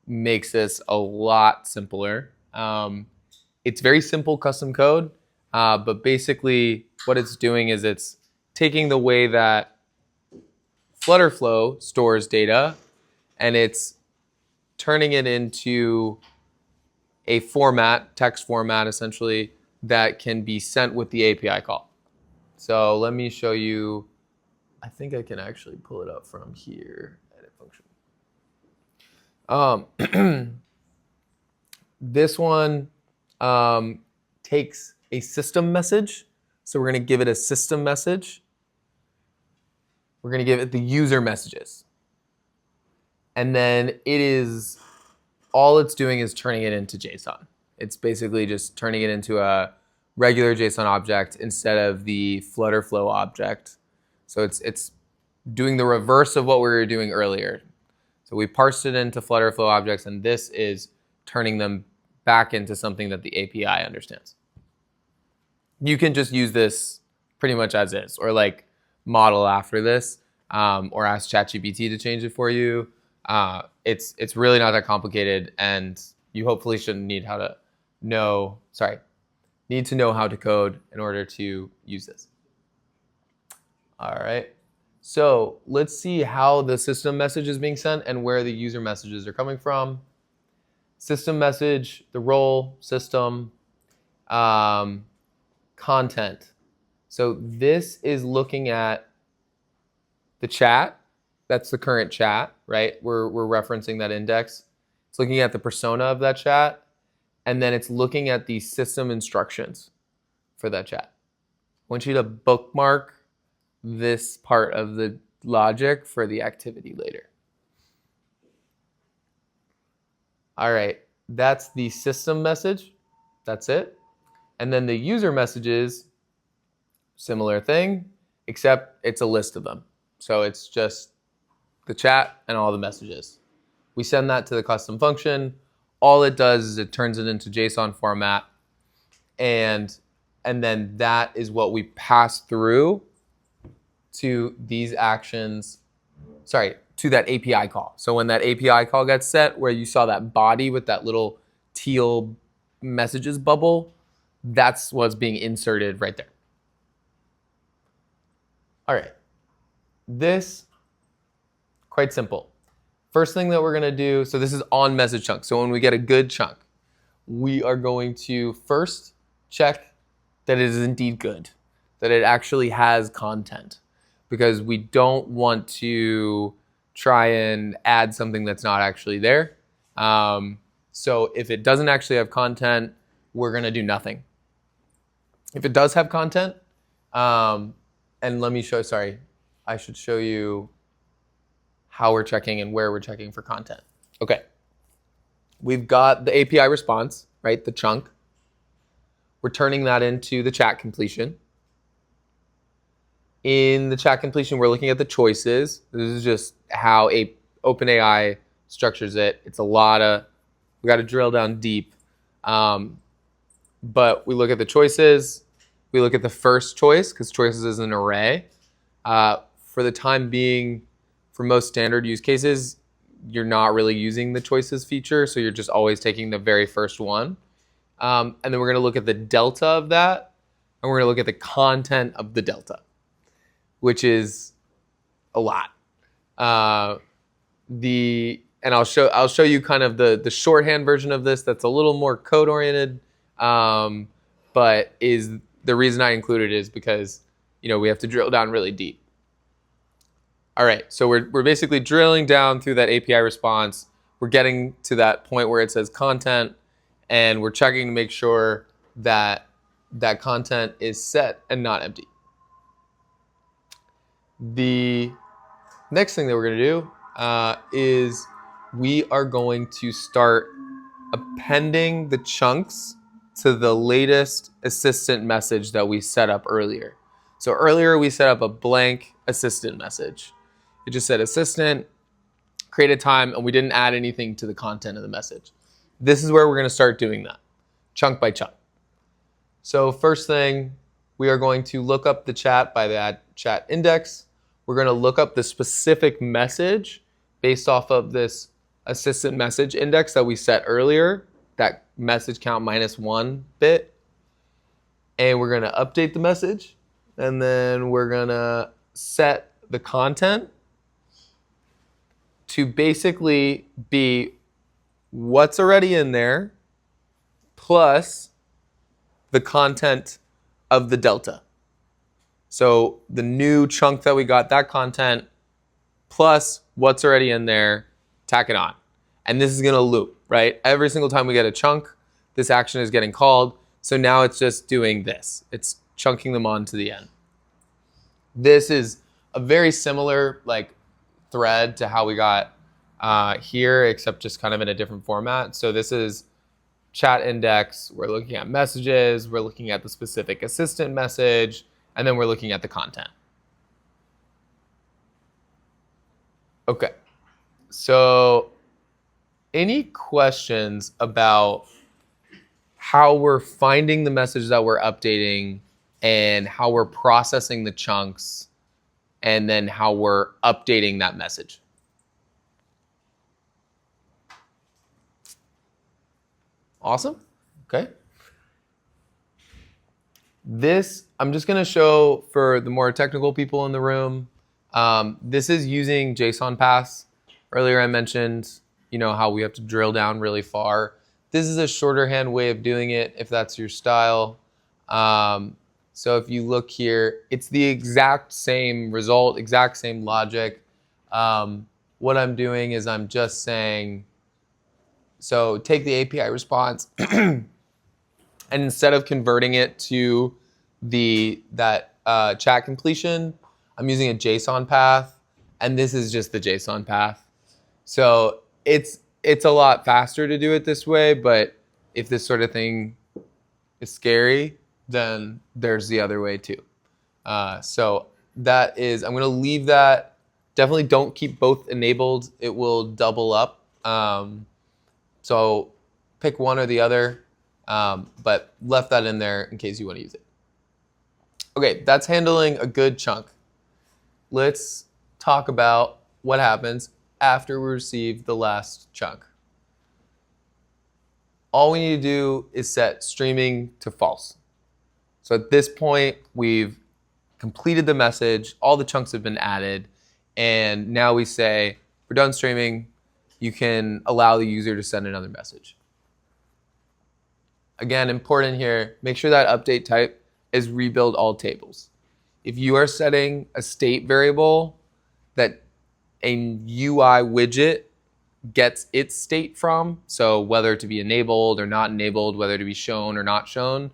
makes this a lot simpler. It's very simple custom code, but basically what it's doing is it's taking the way that FlutterFlow stores data and it's turning it into a format, text format essentially, that can be sent with the API call. So let me show you. I think I can actually pull it up from here, edit function. This one takes a system message. So we're going to give it a system message. We're going to give it the user messages. And then all it's doing is turning it into JSON. It's basically just turning it into a regular JSON object instead of the FlutterFlow object. So it's doing the reverse of what we were doing earlier. So we parsed it into FlutterFlow objects, and this is turning them back into something that the API understands. You can just use this pretty much as is, or like model after this, or ask ChatGPT to change it for you. It's really not that complicated, and you hopefully shouldn't need need to know how to code in order to use this. All right. So let's see how the system message is being sent and where the user messages are coming from. System message, the role, system, content. So this is looking at the chat. That's the current chat, right? We're referencing that index. It's looking at the persona of that chat. And then it's looking at the system instructions for that chat. I want you to bookmark this part of the logic for the activity later. All right, that's the system message. That's it. And then the user messages, similar thing, except it's a list of them. So it's just the chat and all the messages. We send that to the custom function. All it does is it turns it into JSON format. And then that is what we pass through to these actions, to that API call. So when that API call gets set, where you saw that body with that little teal messages bubble, that's what's being inserted right there. All right, this, quite simple. First thing that we're gonna do, so this is on message chunk. So when we get a good chunk, we are going to first check that it is indeed good, that it actually has content, because we don't want to try and add something that's not actually there. So if it doesn't actually have content, we're gonna do nothing. If it does have content, and let me show, I should show you how we're checking and where we're checking for content. Okay, we've got the API response, right, the chunk. We're turning that into the chat completion. In the chat completion, we're looking at the choices. This is just how OpenAI structures it. It's a lot of, we got to drill down deep. But we look at the choices. We look at the first choice, because choices is an array. For the time being, for most standard use cases, you're not really using the choices feature, so you're just always taking the very first one. And then we're going to look at the delta of that, and we're going to look at the content of the delta, which is a lot. And I'll show you kind of the shorthand version of this that's a little more code oriented, but is the reason I included it is because we have to drill down really deep. All right, so we're basically drilling down through that API response. We're getting to that point where it says content, and we're checking to make sure that that content is set and not empty. The next thing that we're going to do is we are going to start appending the chunks to the latest assistant message that we set up earlier. So earlier we set up a blank assistant message. It just said assistant, create a time, and we didn't add anything to the content of the message. This is where we're going to start doing that, chunk by chunk. So first thing, we are going to look up the chat by that chat index. We're going to look up the specific message based off of this assistant message index that we set earlier, that message count -1 bit. And we're going to update the message. And then we're going to set the content to basically be what's already in there plus the content of the delta. So the new chunk that we got, that content, plus what's already in there, tack it on. And this is going to loop, right? Every single time we get a chunk, this action is getting called. So now it's just doing this. It's chunking them on to the end. This is a very similar thread to how we got here, except just kind of in a different format. So this is chat index. We're looking at messages. We're looking at the specific assistant message. And then we're looking at the content. Okay, so any questions about how we're finding the message that we're updating and how we're processing the chunks and then how we're updating that message? Awesome, okay. This, I'm just going to show for the more technical people in the room. This is using JSON paths. Earlier I mentioned, how we have to drill down really far. This is a shorter hand way of doing it if that's your style. So if you look here, it's the exact same result, exact same logic. What I'm doing is I'm just saying, so take the API response and instead of converting it to that chat completion, I'm using a JSON path, and this is just the JSON path. So it's a lot faster to do it this way, but if this sort of thing is scary, then there's the other way too. So that is, I'm going to leave that. Definitely don't keep both enabled. It will double up. So pick one or the other, but left that in there in case you want to use it. Okay, that's handling a good chunk. Let's talk about what happens after we receive the last chunk. All we need to do is set streaming to false. So at this point, we've completed the message, all the chunks have been added, and now we say, we're done streaming, you can allow the user to send another message. Again, important here, make sure that update type is rebuild all tables. If you are setting a state variable that a UI widget gets its state from, so whether to be enabled or not enabled, whether to be shown or not shown,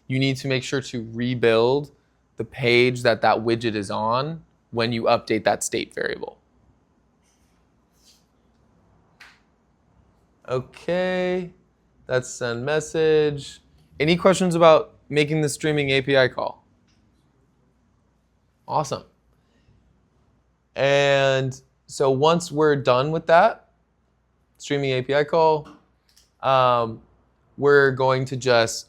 you need to make sure to rebuild the page that widget is on when you update that state variable. Okay, that's send message. Any questions about making the streaming API call? Awesome. And so once we're done with that streaming API call, we're going to just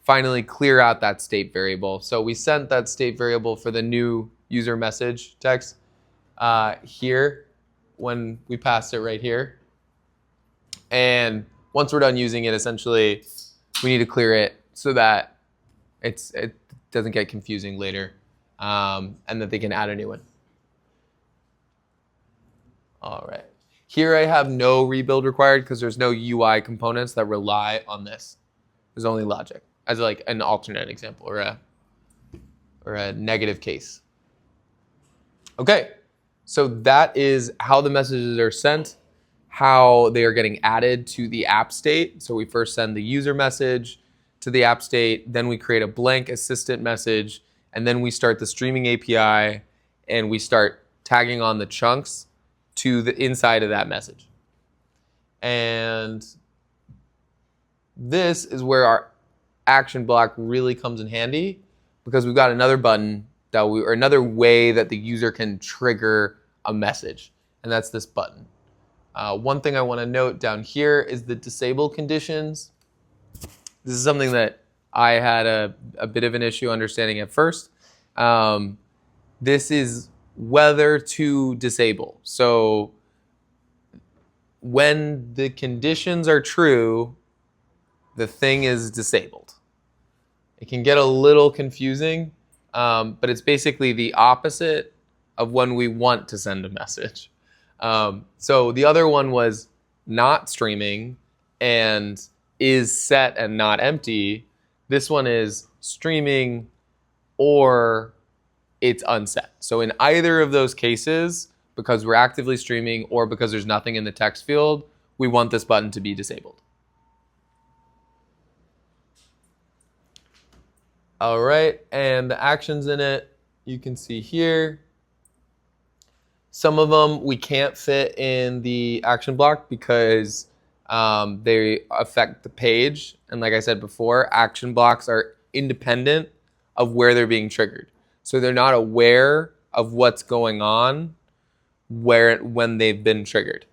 finally clear out that state variable. So we sent that state variable for the new user message text here when we passed it right here. And once we're done using it, essentially, we need to clear it so that it doesn't get confusing later, and that they can add a new one. All right. Here I have no rebuild required because there's no UI components that rely on this. There's only logic as like an alternate example or a negative case. Okay, so that is how the messages are sent, how they are getting added to the app state. So we first send the user message to the app state, then we create a blank assistant message, and then we start the streaming API and we start tagging on the chunks to the inside of that message. And this is where our action block really comes in handy because we've got another button or another way that the user can trigger a message, and that's this button. One thing I want to note down here is the disable conditions. This is something that I had a bit of an issue understanding at first. This is whether to disable. So when the conditions are true, the thing is disabled. It can get a little confusing, but it's basically the opposite of when we want to send a message. So the other one was not streaming and is set and not empty. This one is streaming or it's unset. So in either of those cases, because we're actively streaming or because there's nothing in the text field, we want this button to be disabled. All right, and the actions in it, you can see here. Some of them we can't fit in the action block because they affect the page. And like I said before, action blocks are independent of where they're being triggered. So they're not aware of what's going on when they've been triggered.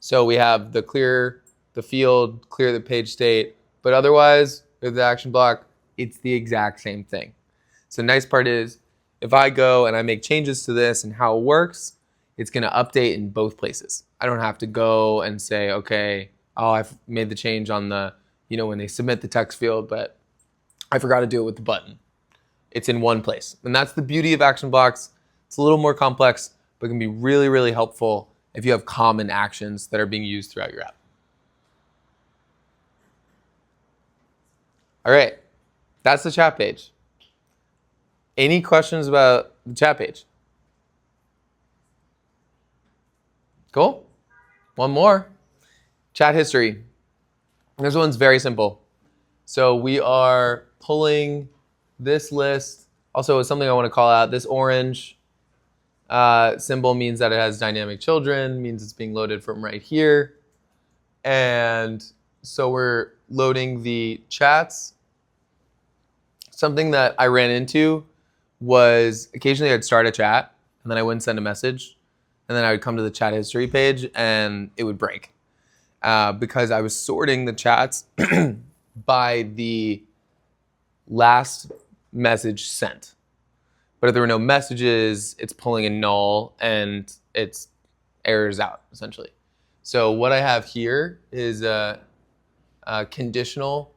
So we have the clear the field, clear the page state, but otherwise with the action block, it's the exact same thing. So the nice part is if I go and I make changes to this and how it works, it's going to update in both places. I don't have to go and say, okay, oh, I've made the change on the, when they submit the text field, but I forgot to do it with the button. It's in one place. And that's the beauty of action blocks. It's a little more complex, but can be really, really helpful if you have common actions that are being used throughout your app. All right, that's the chat page. Any questions about the chat page? Cool. One more. Chat history. This one's very simple. So we are pulling this list. Also, something I want to call out, this orange symbol means that it has dynamic children, means it's being loaded from right here. And so we're loading the chats. Something that I ran into was occasionally I'd start a chat and then I wouldn't send a message. And then I would come to the chat history page and it would break because I was sorting the chats by the last message sent. But if there were no messages, it's pulling a null and it's errors out, essentially. So what I have here is a conditional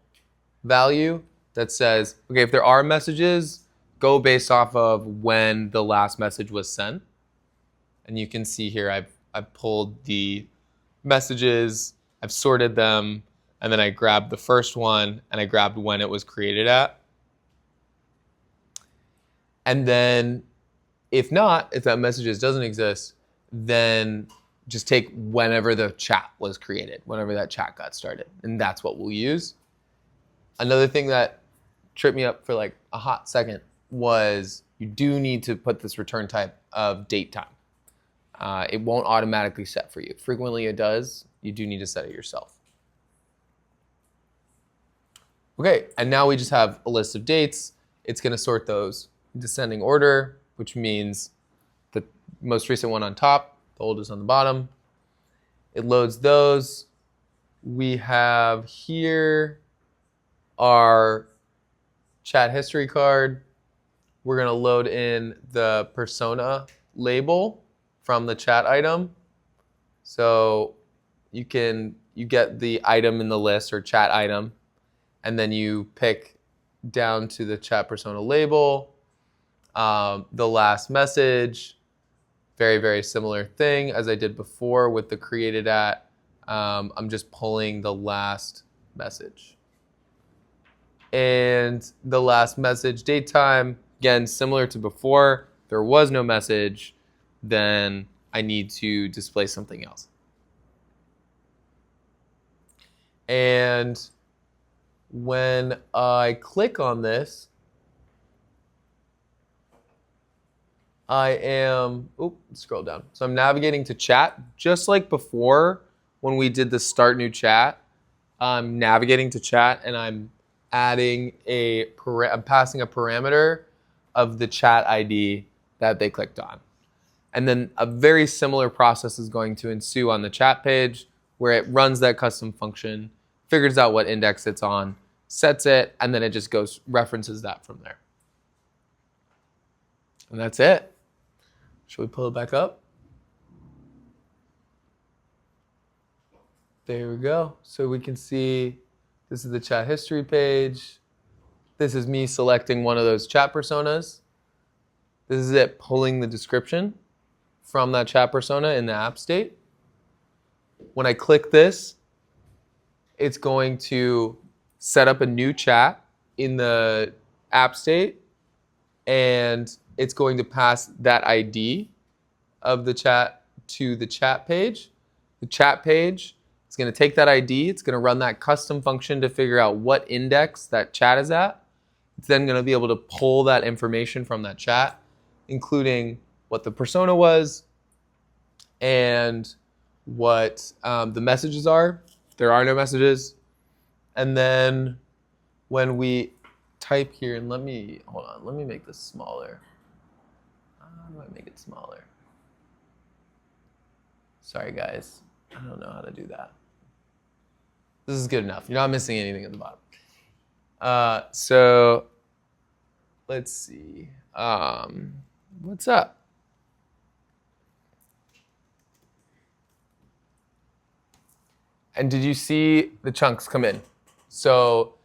value that says, okay, if there are messages, go based off of when the last message was sent. And you can see here, I've pulled the messages, I've sorted them, and then I grabbed the first one and I grabbed when it was created at. And then if that messages doesn't exist, then just take whenever the chat was created, whenever that chat got started. And that's what we'll use. Another thing that tripped me up for like a hot second was you do need to put this return type of date time. It won't automatically set for you. Frequently it does. You do need to set it yourself. Okay, and now we just have a list of dates. It's going to sort those in descending order, which means the most recent one on top, the oldest on the bottom. It loads those. We have here our chat history card. We're going to load in the persona label from the chat item. So you get the item in the list or chat item, and then you pick down to the chat persona label, the last message, very, very similar thing as I did before with the created at. I'm just pulling the last message. And the last message date time, again, similar to before, there was no message, then I need to display something else. And when I click on this, I am, scroll down. So I'm navigating to chat, just like before when we did the start new chat. I'm navigating to chat and I'm adding I'm passing a parameter of the chat ID that they clicked on. And then a very similar process is going to ensue on the chat page where it runs that custom function, figures out what index it's on, sets it, and then it just references that from there. And that's it. Should we pull it back up? There we go. So we can see this is the chat history page. This is me selecting one of those chat personas. This is it pulling the description from that chat persona in the app state. When I click this, it's going to set up a new chat in the app state, and it's going to pass that ID of the chat to the chat page. The chat page is going to take that ID, it's going to run that custom function to figure out what index that chat is at. It's then going to be able to pull that information from that chat, including what the persona was and what the messages are. There are no messages. And then when we type here, and let me make this smaller. How do I make it smaller? Sorry guys, I don't know how to do that. This is good enough. You're not missing anything at the bottom. So let's see. What's up? And did you see the chunks come in? So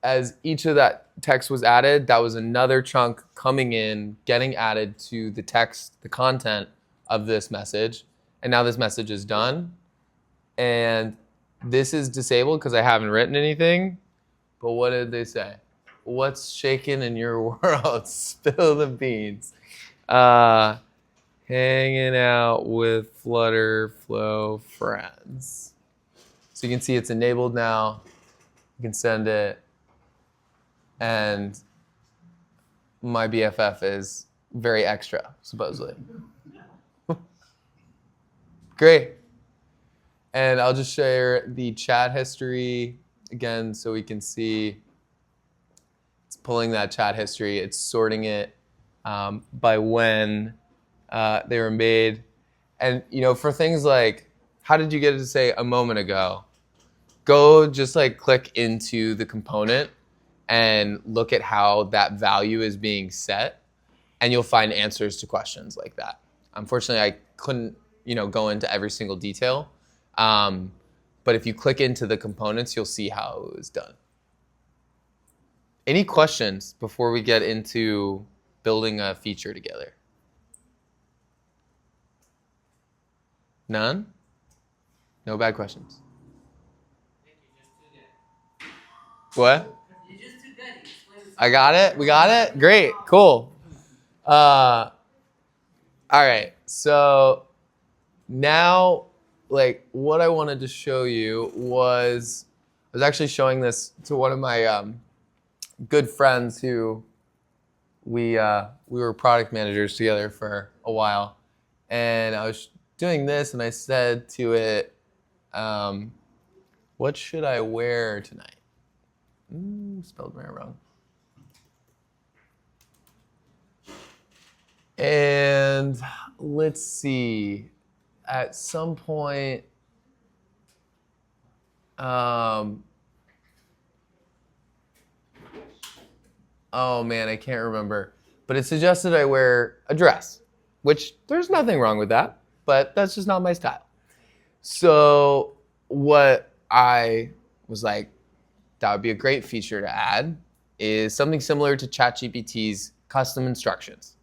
as each of that text was added, that was another chunk coming in, getting added to the text, the content of this message. And now this message is done. And this is disabled because I haven't written anything. But what did they say? What's shaking in your world? Spill the beans. Hanging out with FlutterFlow friends. So you can see it's enabled now. You can send it. And my BFF is very extra, supposedly. Great. And I'll just share the chat history again so we can see. It's pulling that chat history. It's sorting it by when they were made. And for things like, how did you get it to say a moment ago? Go just click into the component and look at how that value is being set, and you'll find answers to questions like that. Unfortunately, I couldn't, go into every single detail, but if you click into the components, you'll see how it was done. Any questions before we get into building a feature together? None? No bad questions. What? I got it? We got it? Great. Cool. All right. So now, what I wanted to show you was, I was actually showing this to one of my good friends who we were product managers together for a while. And I was doing this, and I said to it, what should I wear tonight? Spelled my wrong. And let's see, at some point, oh man, I can't remember. But it suggested I wear a dress, which there's nothing wrong with that, but that's just not my style. So what I was like, that would be a great feature to add, is something similar to ChatGPT's custom instructions.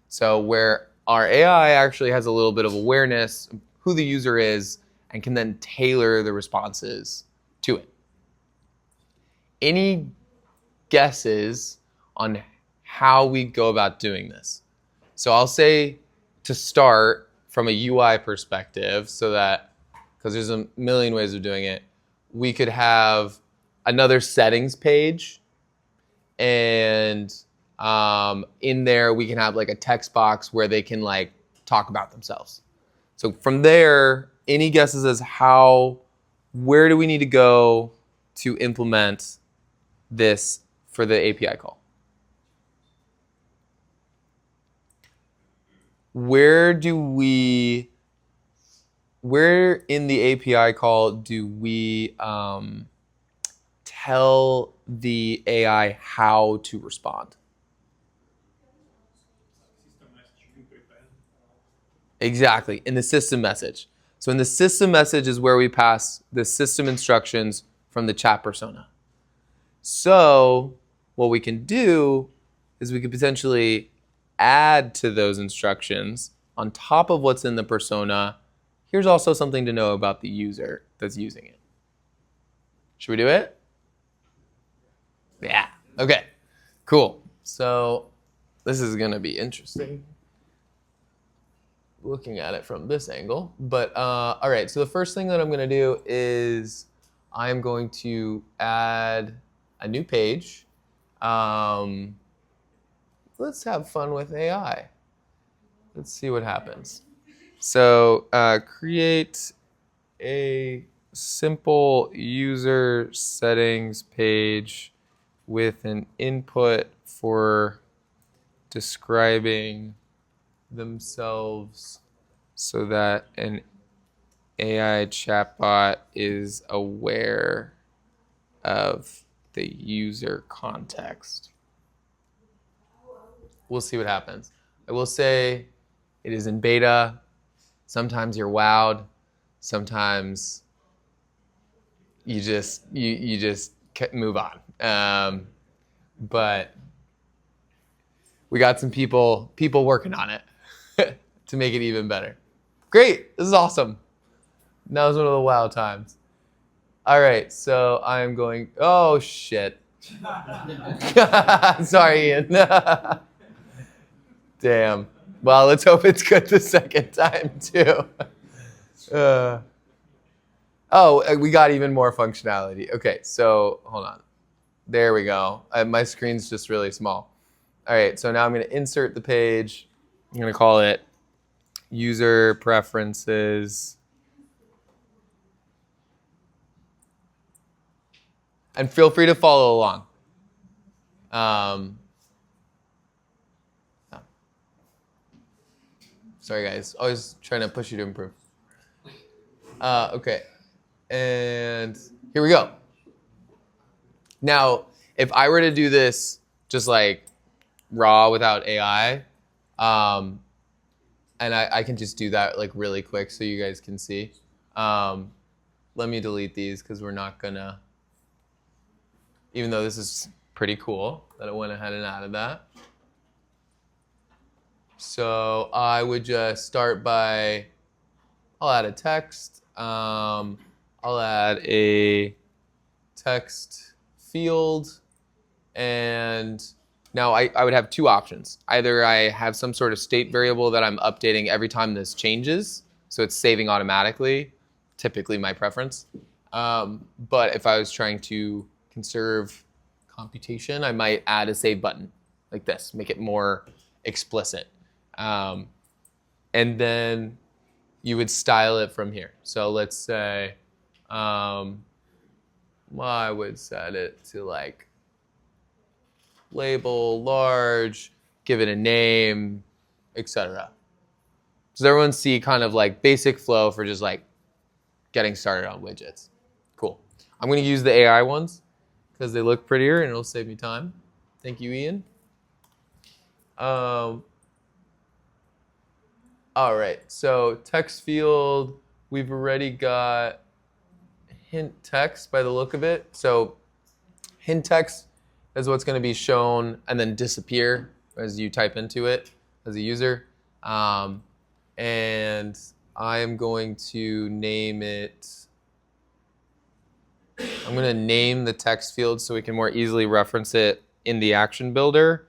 So where our AI actually has a little bit of awareness of who the user is and can then tailor the responses to it. Any guesses on how we go about doing this? So I'll say to start from a UI perspective, so that, because there's a million ways of doing it, we could have another settings page, and in there we can have a text box where they can talk about themselves. So from there, any guesses as where do we need to go to implement this for the API call? Where in the API call do we tell the AI how to respond? Exactly, in the system message. So in the system message is where we pass the system instructions from the chat persona. So what we can do is we could potentially add to those instructions on top of what's in the persona. Here's also something to know about the user that's using it. Should we do it? Yeah. Okay. Cool. So this is going to be interesting, looking at it from this angle. But all right. So the first thing that I'm going to do is I'm going to add a new page. Let's have fun with AI. Let's see what happens. So create a simple user settings page with an input for describing themselves so that an AI chatbot is aware of the user context. We'll see what happens. I will say it is in beta. Sometimes you're wowed. Sometimes you just move on. But we got some people working on it to make it even better. Great, this is awesome. That was one of the wild times. All right, so I'm going, oh shit. Sorry, Ian. Damn. Well, let's hope it's good the second time too. We got even more functionality. Okay, so hold on. There we go. My screen's just really small. All right, so now I'm going to insert the page. I'm going to call it user preferences. And feel free to follow along. Sorry, guys. Always trying to push you to improve. Okay. And here we go. Now, if I were to do this just like raw without AI, and I can just do that like really quick so you guys can see. Let me delete these because we're not gonna, even though this is pretty cool that I went ahead and added that. So I would just start by, I'll add a text. I'll add a text field. And now I would have two options. Either I have some sort of state variable that I'm updating every time this changes, so it's saving automatically, typically my preference. But if I was trying to conserve computation, I might add a save button like this, make it more explicit. And then you would style it from here. So let's say I would set it to like label large, give it a name, etc. Does everyone see kind of like basic flow for just like getting started on widgets? Cool. I'm going to use the AI ones because they look prettier and it'll save me time. Thank you, Ian. All right, so text field, we've already got hint text by the look of it. So hint text is what's going to be shown and then disappear as you type into it as a user. And I am going to name it, I'm going to name the text field so we can more easily reference it in the action builder.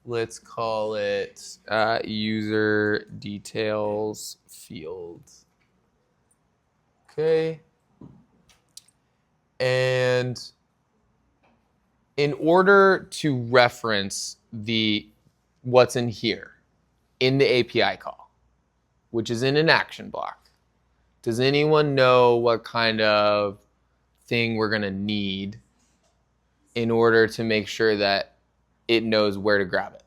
Let's call it user details field. Okay. And in order to reference what's in here in the API call, which is in an action block, does anyone know what kind of thing we're going to need in order to make sure that it knows where to grab it?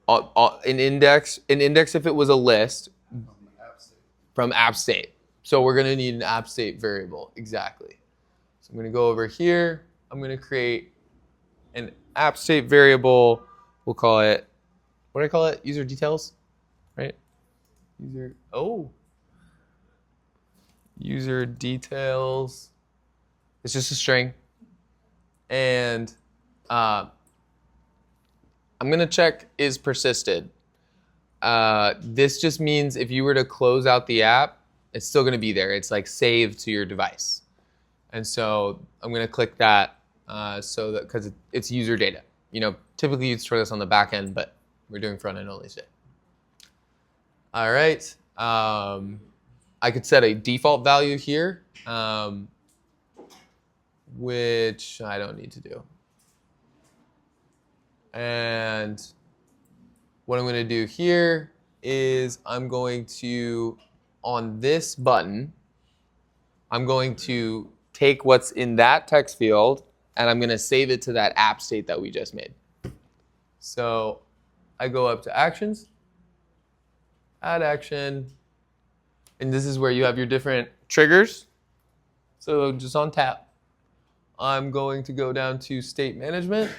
An index if it was a list from app state. So we're going to need an app state variable. Exactly. So I'm going to go over here. I'm going to create an app state variable. We'll call it, what do I call it? User details, right? User details. It's just a string. And I'm going to check is persisted. This just means if you were to close out the app, it's still going to be there. It's like saved to your device. And so I'm going to click that so that because it's user data. You know, typically you'd store this on the back end, but we're doing front end only today. All right. I could set a default value here, which I don't need to do. And what I'm going to do here is I'm going to, on this button, I'm going to take what's in that text field and I'm going to save it to that app state that we just made. So I go up to actions, add action, and this is where you have your different triggers. So just on tap, I'm going to go down to state management.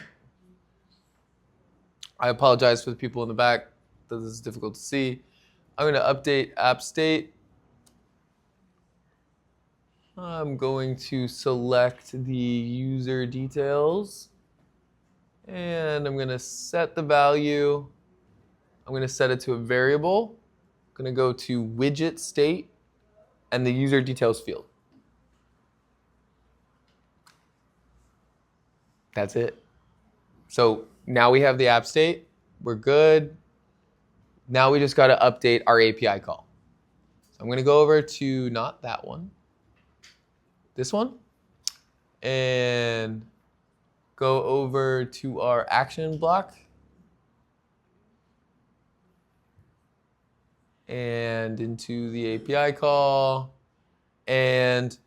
I apologize for the people in the back. This is difficult to see. I'm going to update app state. I'm going to select the user details and I'm going to set the value. I'm going to set it to a variable. I'm going to go to widget state and the user details field. That's it. So now we have the app state. We're good. Now we just got to update our API call. So I'm going to go over to not that one, this one, and go over to our action block and into the API call. And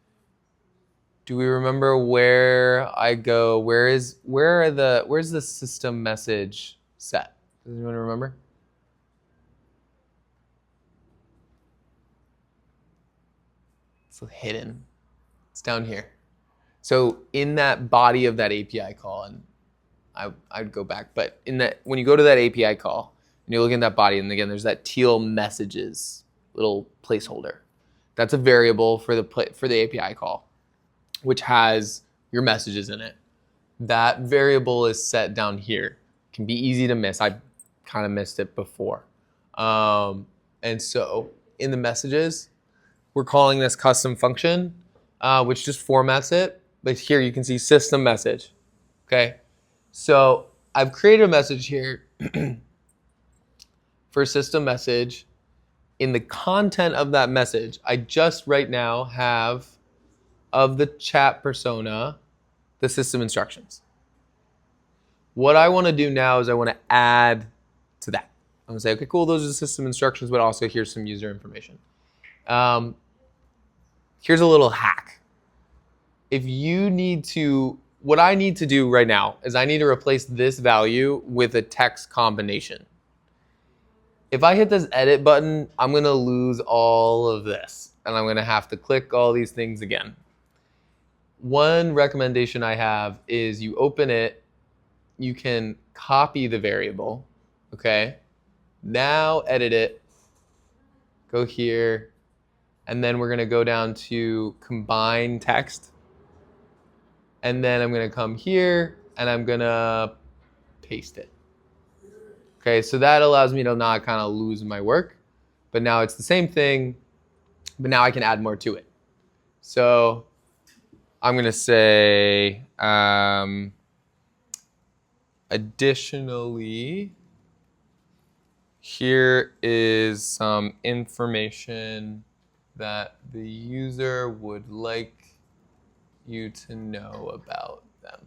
do we remember where I go? Where's the system message set? Does anyone remember? It's hidden. It's down here. So in that body of that API call, and I'd go back, but in that, when you go to that API call and you're looking at that body, and again, there's that teal messages little placeholder. That's a variable for the API call, which has your messages in it. That variable is set down here. Can be easy to miss. I kind of missed it before. And so in the messages, we're calling this custom function, which just formats it. But here you can see system message. Okay. So I've created a message here for system message. In the content of that message, I just right now have of the chat persona, the system instructions. What I want to do now is I want to add to that. I'm going to say, okay, cool, those are the system instructions, but also here's some user information. Here's a little hack. If you need to, what I need to do right now is I need to replace this value with a text combination. If I hit this edit button, I'm going to lose all of this, and I'm going to have to click all these things again. One recommendation I have is you open it, you can copy the variable, okay? Now edit it, go here, and then we're gonna go down to combine text. And then I'm gonna come here and I'm gonna paste it. Okay, so that allows me to not kind of lose my work, but now it's the same thing, but now I can add more to it. So I'm gonna say, additionally, here is some information that the user would like you to know about them.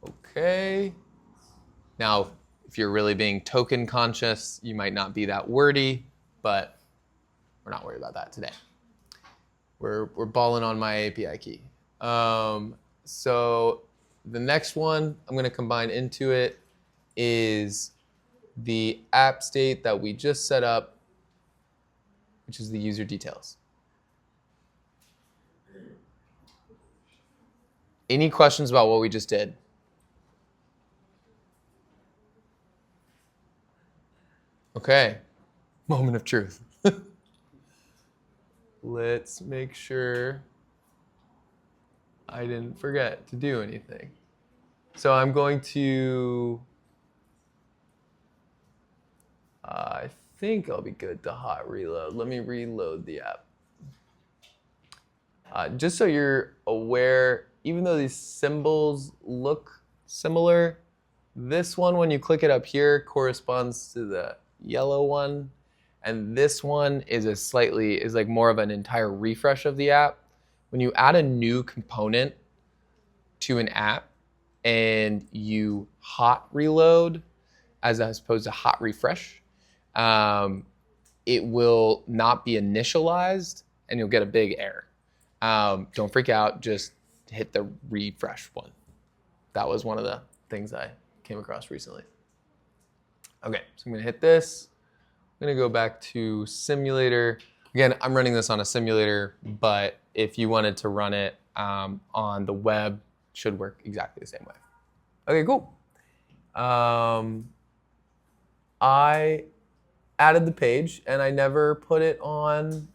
Okay. Now, if you're really being token conscious, you might not be that wordy, but we're not worried about that today. We're balling on my API key. So the next one I'm going to combine into it is the app state that we just set up, which is the user details. Any questions about what we just did? Okay, moment of truth. Let's make sure I didn't forget to do anything. So I'm going to, I think I'll be good to hot reload. Let me reload the app. Just so you're aware, even though these symbols look similar, this one, when you click it up here, corresponds to the yellow one. And this one is like more of an entire refresh of the app. When you add a new component to an app and you hot reload as opposed to hot refresh, it will not be initialized and you'll get a big error. Don't freak out, just hit the refresh one. That was one of the things I came across recently. Okay, so I'm gonna hit this. I'm gonna go back to simulator. Again, I'm running this on a simulator, but if you wanted to run it on the web, it should work exactly the same way. Okay, cool. I added the page and I never put it on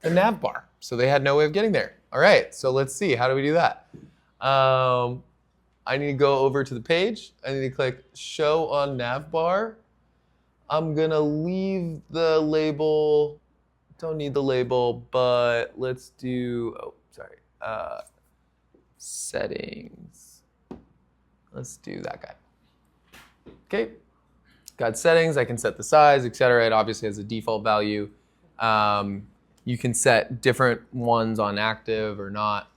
the nav bar. So they had no way of getting there. All right, so let's see. How do we do that? I need to go over to the page. I need to click show on nav bar. I'm gonna leave the label. Don't need the label, but let's do, settings. Let's do that guy. Okay, got settings. I can set the size, etc. It obviously has a default value. You can set different ones on active or not.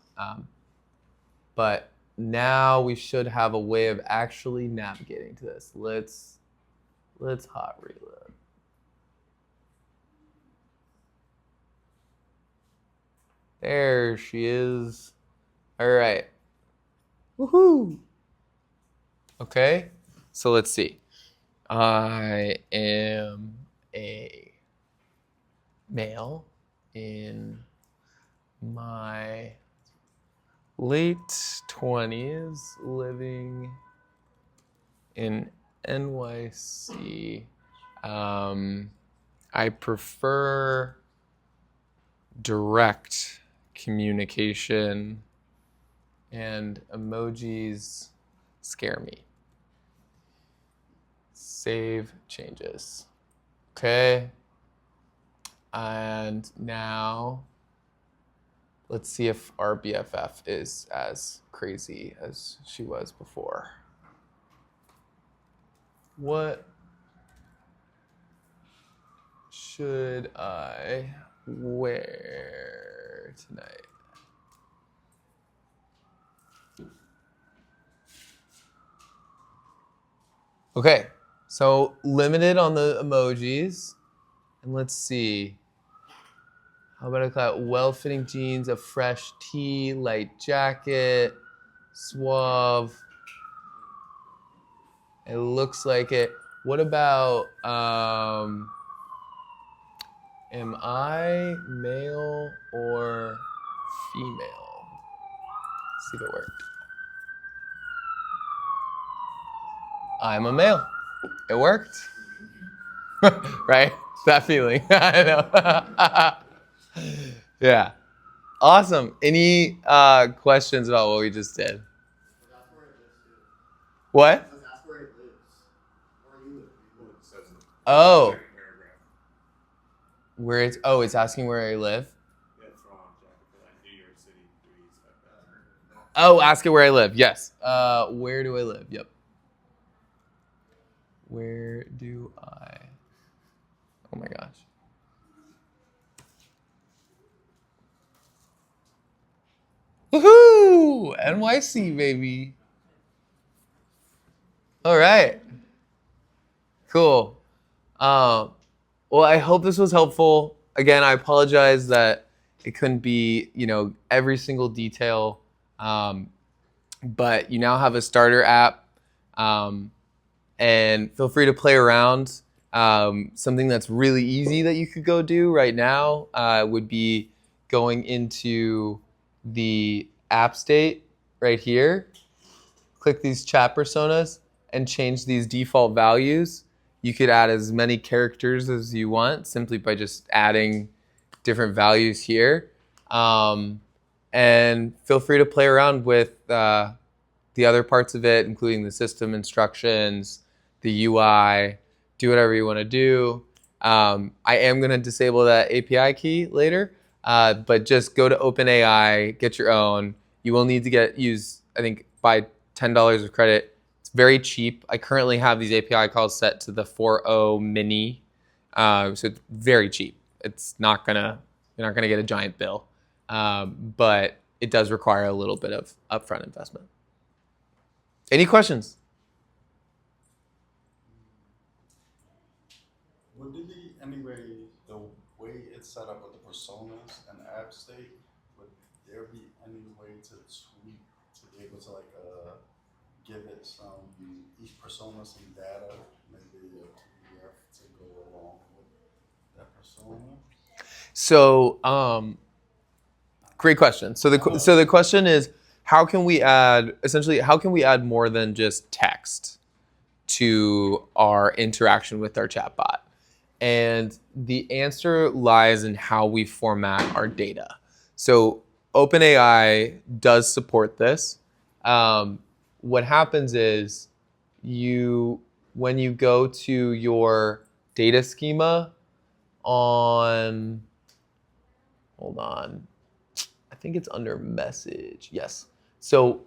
But now we should have a way of actually navigating to this. Let's hot reload. There she is. All right. Woohoo! Okay, so let's see. I am a male in my late 20s living in NYC. I prefer direct communication, and emojis scare me. Save changes. Okay. And now let's see if our BFF is as crazy as she was before. What should I wear tonight? Okay, so limited on the emojis. And let's see. How about I call it well-fitting jeans, a fresh tee, light jacket, suave. It looks like it. What about, am I male or female? Let's see if it worked. I'm a male. It worked. Right? That feeling. I know. Yeah. Awesome. Any questions about what we just did? What? Oh. Where it's it's asking where I live? Yeah, it's wrong, Jack. Like New York City, please, like that. Oh, ask it where I live. Yes. Where do I live? Yep. Where do I? Oh my gosh. Woohoo! NYC, baby. All right. Cool. Well, I hope this was helpful. Again, I apologize that it couldn't be, every single detail. But you now have a starter app, and feel free to play around. Something that's really easy that you could go do right now would be going into the app state right here. Click these chat personas and change these default values. You could add as many characters as you want simply by just adding different values here. And feel free to play around with the other parts of it, including the system instructions, the UI, do whatever you want to do. I am going to disable that API key later, but just go to OpenAI, get your own. You will need to use, I think, buy $10 of credit. It's very cheap. I currently have these API calls set to the 4.0 mini, so it's very cheap. It's not gonna, you're not gonna get a giant bill, but it does require a little bit of upfront investment. Any questions? The way it's set up with the personas and app state, would there be any way to tweak to be able to give it each persona some data, maybe a PDF to go along with that persona? So, great question. So the question is, how can we add more than just text to our interaction with our chatbot? And the answer lies in how we format our data. So OpenAI does support this. What happens is when you go to your data schema on, hold on, I think it's under message. Yes. So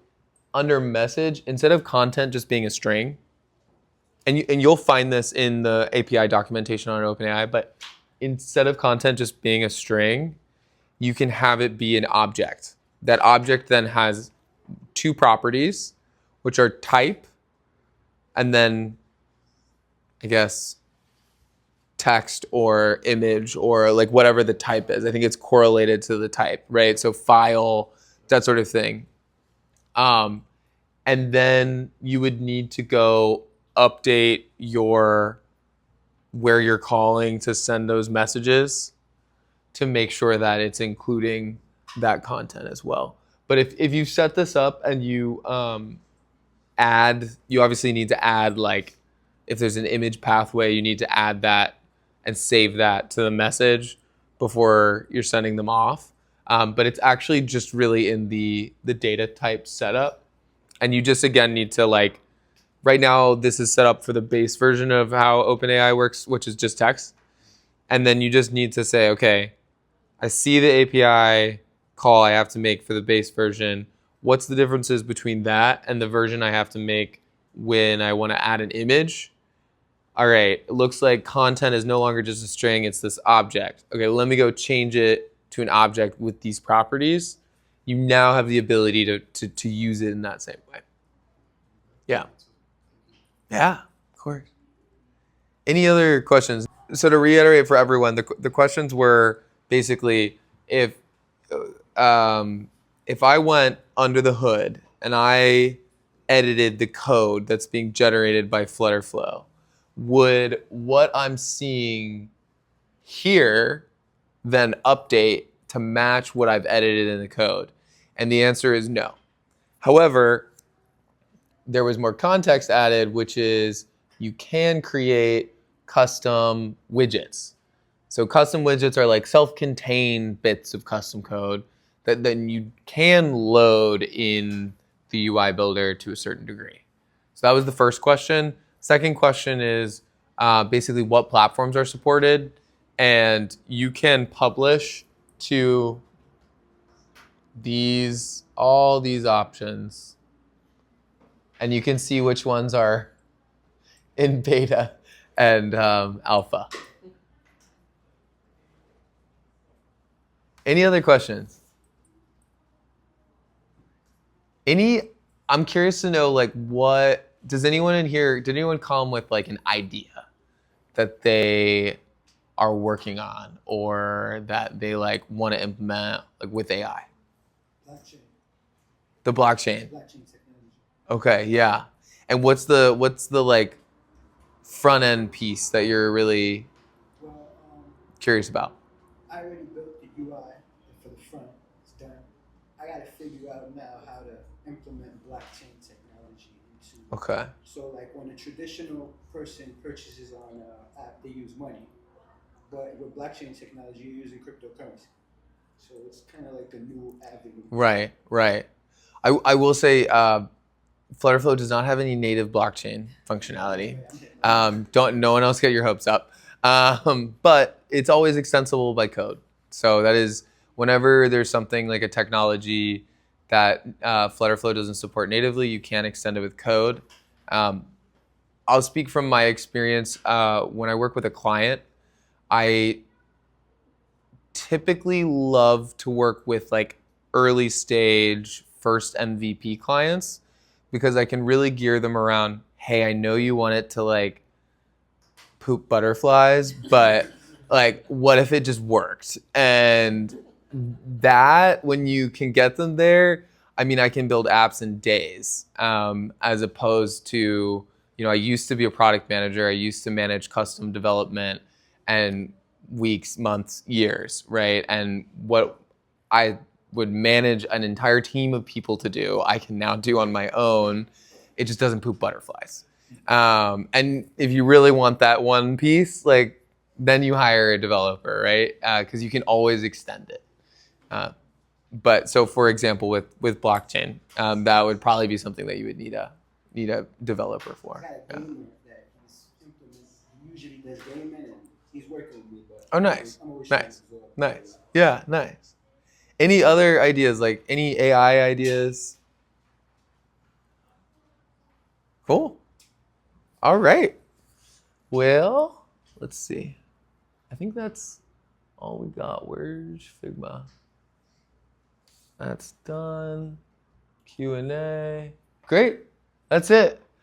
under message, instead of content just being a string, and you'll find this in the API documentation on OpenAI, but instead of content just being a string, you can have it be an object. That object then has two properties, which are type, and then I guess text or image or like whatever the type is. I think it's correlated to the type, right? So file, that sort of thing. And then you would need to go update where you're calling to send those messages to make sure that it's including that content as well. But if you set this up and you you obviously need to add, like, if there's an image pathway, you need to add that and save that to the message before you're sending them off. But it's actually just really in the data type setup. And you just, again, need to, like, right now this is set up for the base version of how OpenAI works, which is just text. And then you just need to say, okay, I see the API call I have to make for the base version. What's the differences between that and the version I have to make when I want to add an image? All right, it looks like content is no longer just a string, it's this object. Okay, let me go change it to an object with these properties. You now have the ability to use it in that same way. Yeah. Yeah, of course. Any other questions? So to reiterate for everyone, the questions were basically if I went under the hood and I edited the code that's being generated by FlutterFlow, would what I'm seeing here then update to match what I've edited in the code? And the answer is no. However, there was more context added, which is you can create custom widgets. So custom widgets are like self-contained bits of custom code that then you can load in the UI builder to a certain degree. So that was the first question. Second question is basically what platforms are supported, and you can publish to all these options, and you can see which ones are in beta and alpha. Any other questions? I'm curious to know, like, what does anyone in here, did anyone come with like an idea that they are working on or that they like want to implement, like, with AI? Blockchain. The blockchain. Blockchain technology. Okay, yeah. And what's the like front end piece that you're really Well, curious about? I already built the UI for the front. It's done. I got to figure out now how to implement blockchain technology into. Okay. So, like, when a traditional person purchases on an app, they use money. But with blockchain technology, you're using cryptocurrency. So it's kind of like a new avenue. Right. I will say FlutterFlow does not have any native blockchain functionality. No one else get your hopes up. But it's always extensible by code. So that is, whenever there's something like a technology that FlutterFlow doesn't support natively, you can extend it with code. I'll speak from my experience. When I work with a client, I typically love to work with like early stage first MVP clients, because I can really gear them around, hey, I know you want it to like poop butterflies, but like, what if it just worked? And that, when you can get them there, I mean, I can build apps in days, as opposed to, I used to be a product manager. I used to manage custom development and weeks, months, years, right? And what I would manage an entire team of people to do, I can now do on my own. It just doesn't poop butterflies. And if you really want that one piece, like, then you hire a developer, right? Because you can always extend it. But so, for example, with blockchain, that would probably be something that you would need a developer I for. got a Yeah. gamer that he's implementing. He usually does gaming, and he's working with me. But Oh, nice, I'm always showing him nice, as well. nice. Yeah, nice. Any other ideas? Like any AI ideas? Cool. All right. Well, let's see. I think that's all we got. Where's Figma? That's done. Q&A. Great. That's it.